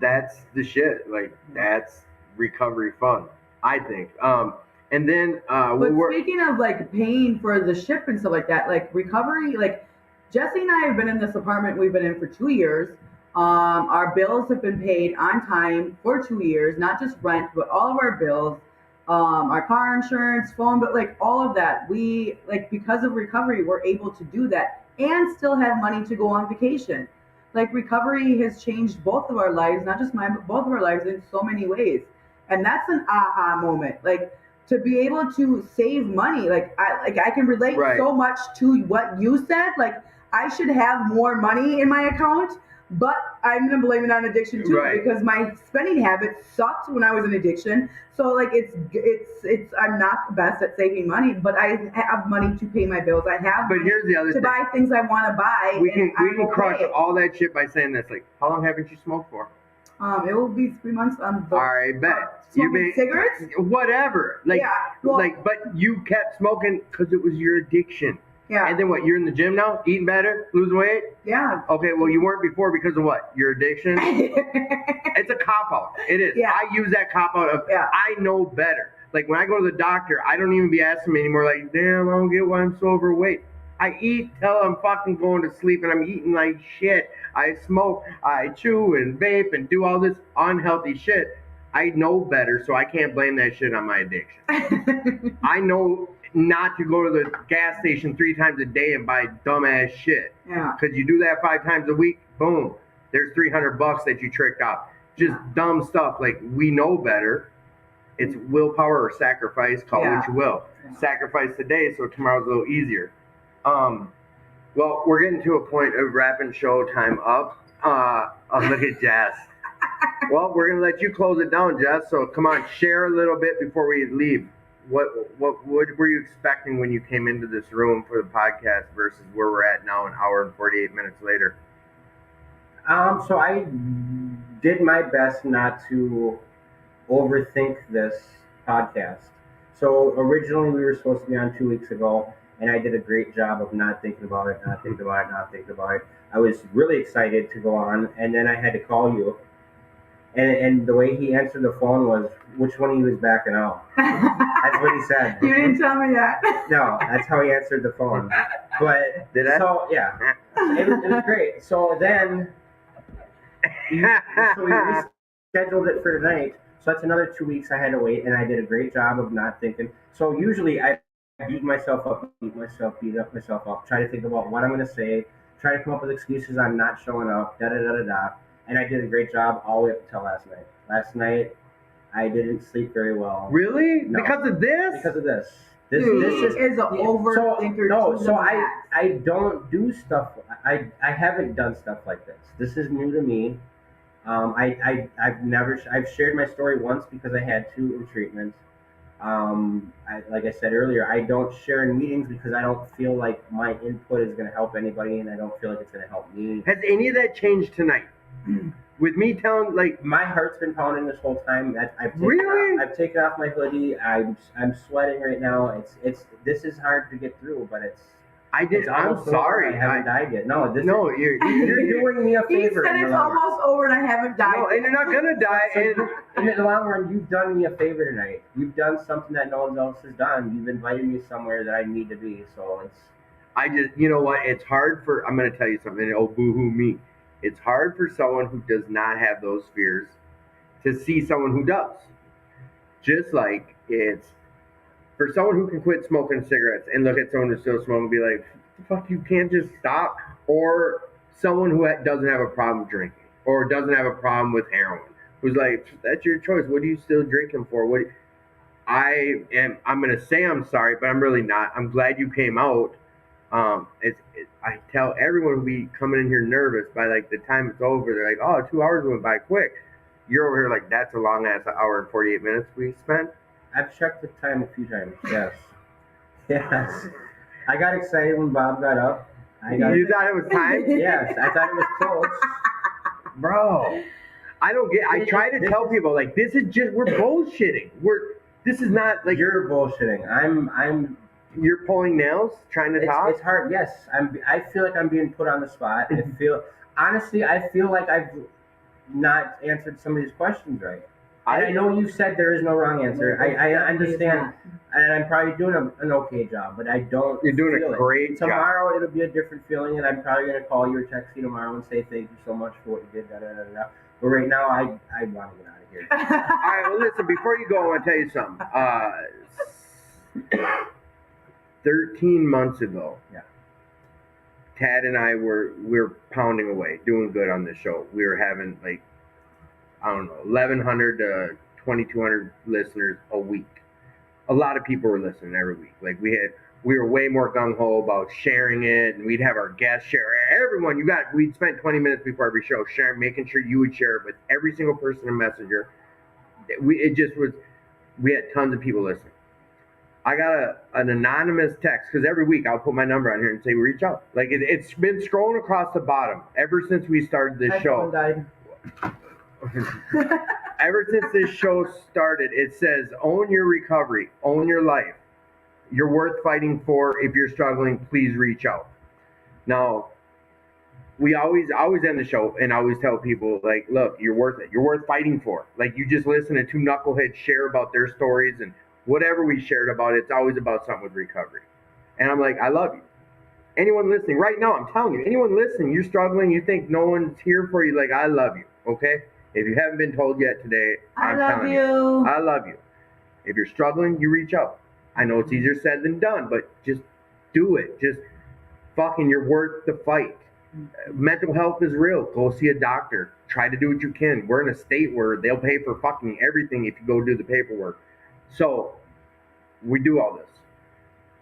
That's the shit. Like, that's recovery fun, I think. And then but speaking of like paying for the ship and stuff like that, like recovery, like Jesse and I have been in this apartment we've been in for 2 years. Our bills have been paid on time for 2 years, not just rent, but all of our bills, our car insurance, phone, but like all of that. We, like, because of recovery, we're able to do that and still have money to go on vacation. Like, recovery has changed both of our lives, not just mine, but both of our lives in so many ways. And that's an aha moment. Like, to be able to save money, I can relate so much to what you said. Like, I should have more money in my account, but I'm gonna blame it on addiction too Right. because my spending habits sucked when I was in addiction. So like it's I'm not the best at saving money, but I have money to pay my bills. I have But money here's the other to thing. buy things I want to buy. We can I'm crush okay. all that shit by saying this. Like, how long haven't you smoked for? It will be 3 months on the All right, bet. smoking cigarettes. Whatever. Like, Yeah, well- but you kept smoking because it was your addiction. Yeah. And then what? You're in the gym now, eating better, losing weight. Yeah. Okay, well, you weren't before because of what? Your addiction. It's a cop out. It is. Yeah. I use that cop out of Yeah. I know better. Like when I go to the doctor, I don't even be asking me anymore. Like, damn, I don't get why I'm so overweight. I eat till I'm fucking going to sleep, and I'm eating like shit. I smoke, I chew and vape and do all this unhealthy shit. I know better, so I can't blame that shit on my addiction. I know not to go to the gas station 3 times a day and buy dumbass shit. Yeah. Because you do that 5 times a week, boom, there's $300 that you tricked off. Just dumb stuff. Like, we know better. It's willpower or sacrifice, call it what you will. Yeah. Sacrifice today so tomorrow's a little easier. Well, we're getting to a point of wrapping show time up. Look at Jess. Well, we're gonna let you close it down, Jess. So come on, share a little bit before we leave. What were you expecting when you came into this room for the podcast versus where we're at now, an hour and 48 minutes later? So I did my best not to overthink this podcast. So originally we were supposed to be on 2 weeks ago, and I did a great job of not thinking about it. I was really excited to go on, and then I had to call you. And the way he answered the phone was, which one of you is backing out? That's what he said. You didn't tell me that. No, that's how he answered the phone. But Did I? So yeah, it was great. So then, we rescheduled it for tonight. So that's another 2 weeks I had to wait, and I did a great job of not thinking. So usually I beat myself up, beat myself up, try to think about what I'm going to say, try to come up with excuses on not showing up, da-da-da-da-da. And I did a great job all the way up until last night. Last night, I didn't sleep very well. Really? No. Because of this? Because of this. Dude, This is an overthinker. So I don't do stuff. I haven't done stuff like this. This is new to me. I've shared my story once because I had to in treatment. Like I said earlier, I don't share in meetings because I don't feel like my input is going to help anybody, and I don't feel like it's going to help me. Has any of that changed tonight? With me telling, like, My heart's been pounding this whole time. I've taken off my hoodie. I'm sweating right now. This is hard to get through, but I'm almost sorry. over. I haven't died yet. No, You're you're doing me a He favor. said in the it's long run. almost over and I haven't died. No, and you're not gonna die. So in the long run, you've done me a favor tonight. You've done something that no one else has done. You've invited me somewhere that I need to be. So You know what? It's hard for, I'm gonna tell you something. Oh, boo-hoo me. It's hard for someone who does not have those fears to see someone who does. Just like it's for someone who can quit smoking cigarettes and look at someone who's still smoking and be like, the fuck, you can't just stop. Or someone who doesn't have a problem drinking or doesn't have a problem with heroin, who's like, that's your choice. What are you still drinking for? I'm going to say I'm sorry, but I'm really not. I'm glad you came out. I tell everyone who be coming in here nervous by like the time it's over, they're like, oh, 2 hours went by quick. You're over here like, that's a long ass hour and 48 minutes we spent. I've checked the time a few times. Yes. Yes. I got excited when Bob got up. You thought it was time? Yes, I thought it was close. Bro, I try to tell people like, this is just, we're bullshitting. This is not like You're bullshitting. You're pulling nails trying to talk. It's hard. Yes, I feel like I'm being put on the spot. Honestly, I feel like I've not answered some of these questions right. I know you said there is no wrong answer. I understand, and I'm probably doing an okay job, but I don't. You're doing feel a great job. Tomorrow it'll be a different feeling, and I'm probably gonna call you or text you tomorrow and say thank you so much for what you did. Da, da, da, da. But right now, I want to get out of here. All right, well, listen, before you go, I want to tell you something. 13 months ago, Tad and I we were pounding away, doing good on this show. We were having like, I don't know, 1,100 to 2,200 listeners a week. A lot of people were listening every week. Like we had we were way more gung-ho about sharing it, and we'd have our guests share. Everyone, we'd spend 20 minutes before every show sharing, making sure you would share it with every single person in Messenger. We had tons of people listening. I got an anonymous text, because every week I'll put my number on here and say, reach out. Like, it's been scrolling across the bottom ever since we started this show. Died. Ever since this show started, it says, own your recovery, own your life. You're worth fighting for. If you're struggling, please reach out. Now, we always end the show and always tell people, like, look, you're worth it. You're worth fighting for. Like, you just listen to two knuckleheads share about their stories, and whatever we shared about, it's always about something with recovery. And I'm like, I love you. Anyone listening right now, I'm telling you, anyone listening, you're struggling, you think no one's here for you, like, I love you, okay? If you haven't been told yet today, I'm telling you. I love you. If you're struggling, you reach out. I know it's easier said than done, but just do it. Just fucking, you're worth the fight. Mental health is real. Go see a doctor. Try to do what you can. We're in a state where they'll pay for fucking everything if you go do the paperwork. So we do all this.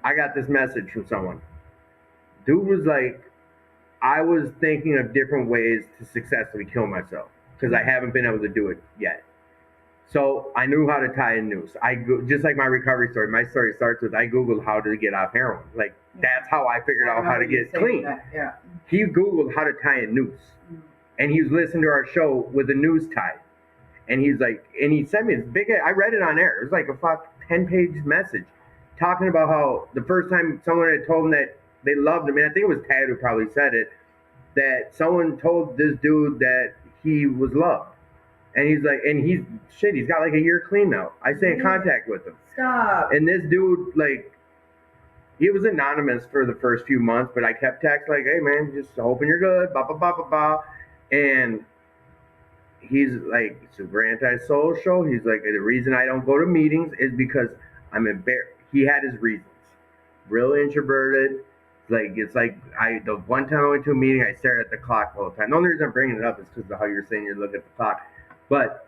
I got this message from someone. Dude was like, I was thinking of different ways to successfully kill myself because I haven't been able to do it yet. So I knew how to tie a noose. Just like my recovery story, my story starts with I Googled how to get off heroin. Like, that's how I figured out how to get clean. Yeah. He Googled how to tie a noose. And he was listening to our show with a noose tied. And he's like, and he sent me this big, I read it on air. It was like a 10-page message talking about how the first time someone had told him that they loved him, and I think it was Tad who probably said it, that someone told this dude that he was loved. And he's like, and he's got like a year clean now. I stay in contact with him. Stop. And this dude, like, he was anonymous for the first few months, but I kept texting like, hey man, just hoping you're good, blah, blah, blah, blah, blah. And he's like super anti-social. He's like, the reason I don't go to meetings is because I'm embarrassed. He had his reasons. Real introverted. Like, it's like, the one time I went to a meeting, I stared at the clock the whole time. The only reason I'm bringing it up is because of how you're saying you look at the clock. But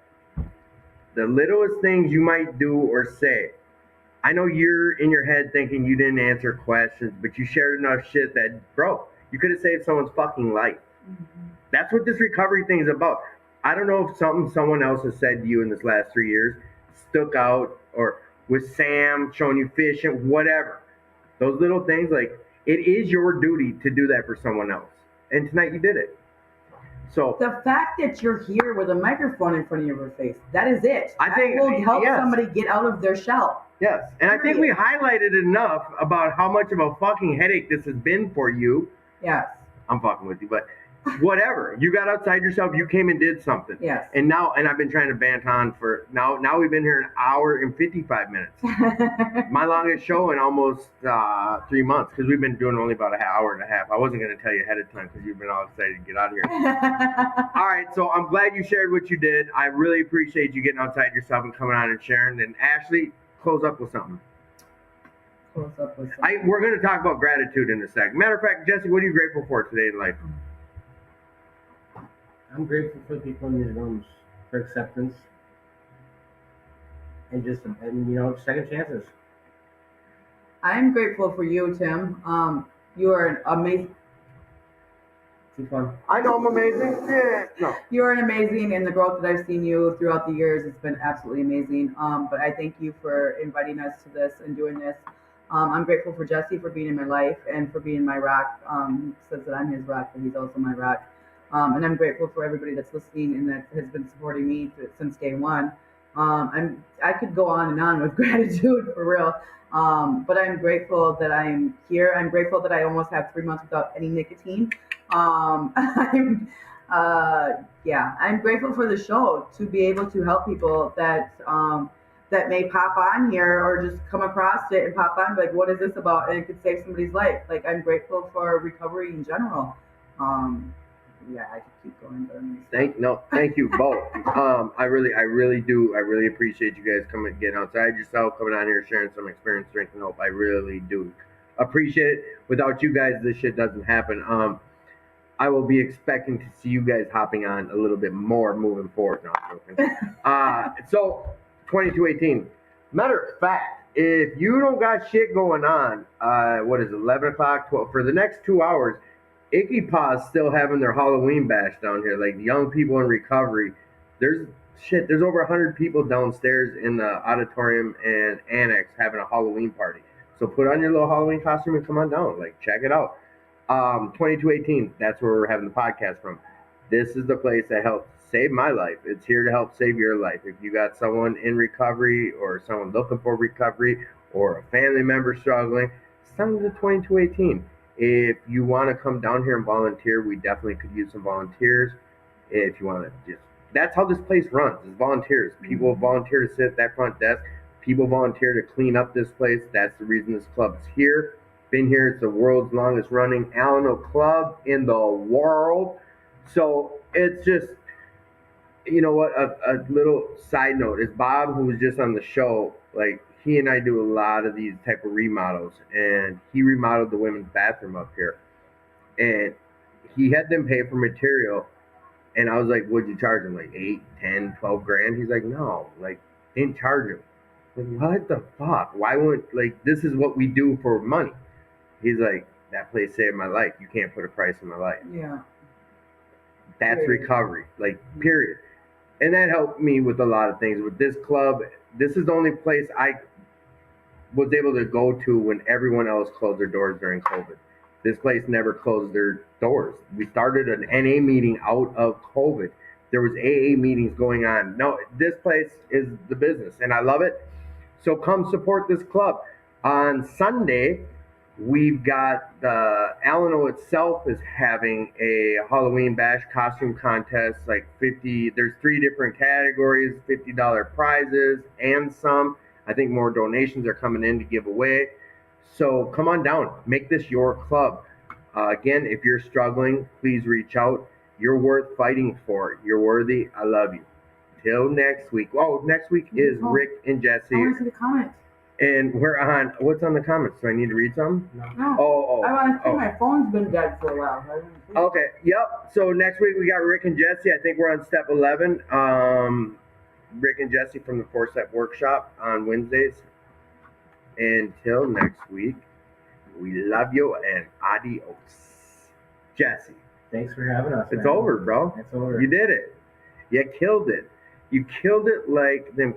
the littlest things you might do or say, I know you're in your head thinking you didn't answer questions, but you shared enough shit that, bro, you could have saved someone's fucking life. Mm-hmm. That's what this recovery thing is about. I don't know if something someone else has said to you in this last 3 years stuck out, or with Sam showing you fish and whatever. Those little things, like, it is your duty to do that for someone else. And tonight you did it. So the fact that you're here with a microphone in front of your face, that is it. I think that will help somebody get out of their shell. Yes. And I think we highlighted enough about how much of a fucking headache this has been for you. Yes. I'm fucking with you, but whatever. You got outside yourself, you came and did something. Yes. And I've been trying to bant on for now we've been here an hour and 55 minutes. My longest show in almost 3 months, because we've been doing only about an hour and a half. I wasn't going to tell you ahead of time because you've been all excited to get out of here. All right, so I'm glad you shared what you did. I really appreciate you getting outside yourself and coming on and sharing. And Ashley, close up with something. We're going to talk about gratitude in a second. Matter of fact, Jesse, what are you grateful for today in life? I'm grateful for the people in these rooms, for acceptance, and second chances. I'm grateful for you, Tim. You are an amazing. Too fun. I know I'm amazing. Yeah. No. You are an amazing, and the growth that I've seen you throughout the years has been absolutely amazing. But I thank you for inviting us to this and doing this. I'm grateful for Jesse for being in my life and for being my rock. He says that I'm his rock, but he's also my rock. And I'm grateful for everybody that's listening and that has been supporting me since day one. I could go on and on with gratitude for real. But I'm grateful that I'm here. I'm grateful that I almost have 3 months without any nicotine. I'm grateful for the show, to be able to help people that may pop on here or just come across it and pop on, like, what is this about? And it could save somebody's life. Like, I'm grateful for recovery in general. I could keep going, but thank you both. I really do. I really appreciate you guys coming, getting outside yourself, coming on here, sharing some experience, strength, and hope. I really do appreciate it. Without you guys, this shit doesn't happen. I will be expecting to see you guys hopping on a little bit more moving forward. No, I'm joking. So 2218. Matter of fact, if you don't got shit going on, what is it, 11 o'clock, 12, for the next 2 hours, Icky Paw's still having their Halloween bash down here. Like young people in recovery. There's over 100 people downstairs in the auditorium and annex having a Halloween party. So put on your little Halloween costume and come on down. Like, check it out. 2218, that's where we're having the podcast from. This is the place that helped save my life. It's here to help save your life. If you got someone in recovery or someone looking for recovery or a family member struggling, send them to 2218. If you want to come down here and volunteer, we definitely could use some volunteers. If you want to just, that's how this place runs, is volunteers. People volunteer to sit at that front desk. People volunteer to clean up this place. That's the reason this club is here. Been here. It's the world's longest running Alano club in the world. So it's just, you know what, a little side note is Bob, who was just on the show, like, he and I do a lot of these type of remodels, and he remodeled the women's bathroom up here, and he had them pay for material, and I was like, what'd you charge him, like 8, 10, 12 grand? He's like, no, like, didn't charge him. Like, what the fuck? Why wouldn't, like, this is what we do for money. He's like, that place saved my life. You can't put a price on my life. Yeah. That's recovery, like, period. And that helped me with a lot of things. With this club, this is the only place I was able to go to when everyone else closed their doors during COVID. This place never closed their doors. We started an NA meeting out of COVID. There was AA meetings going on. No, this place is the business, and I love it. So come support this club. On Sunday, we've got the Alano itself is having a Halloween bash costume contest, like 50, there's 3 different categories, $50 prizes and some. I think more donations are coming in to give away. So come on down, make this your club. Again, if you're struggling, please reach out. You're worth fighting for. You're worthy. I love you. Till next week. Oh, next week is Rick and Jesse. I want to see the comments. And we're on, what's on the comments? Do I need to read some? No. Oh. I want to see, my phone's been dead for a while. Okay, yep. So next week we got Rick and Jesse. I think we're on step 11. Rick and Jesse from the 4-Step Workshop on Wednesdays. Until next week, we love you and adios. Jesse. Thanks for having us. It's over, bro. It's over. You did it. You killed it. You killed it like them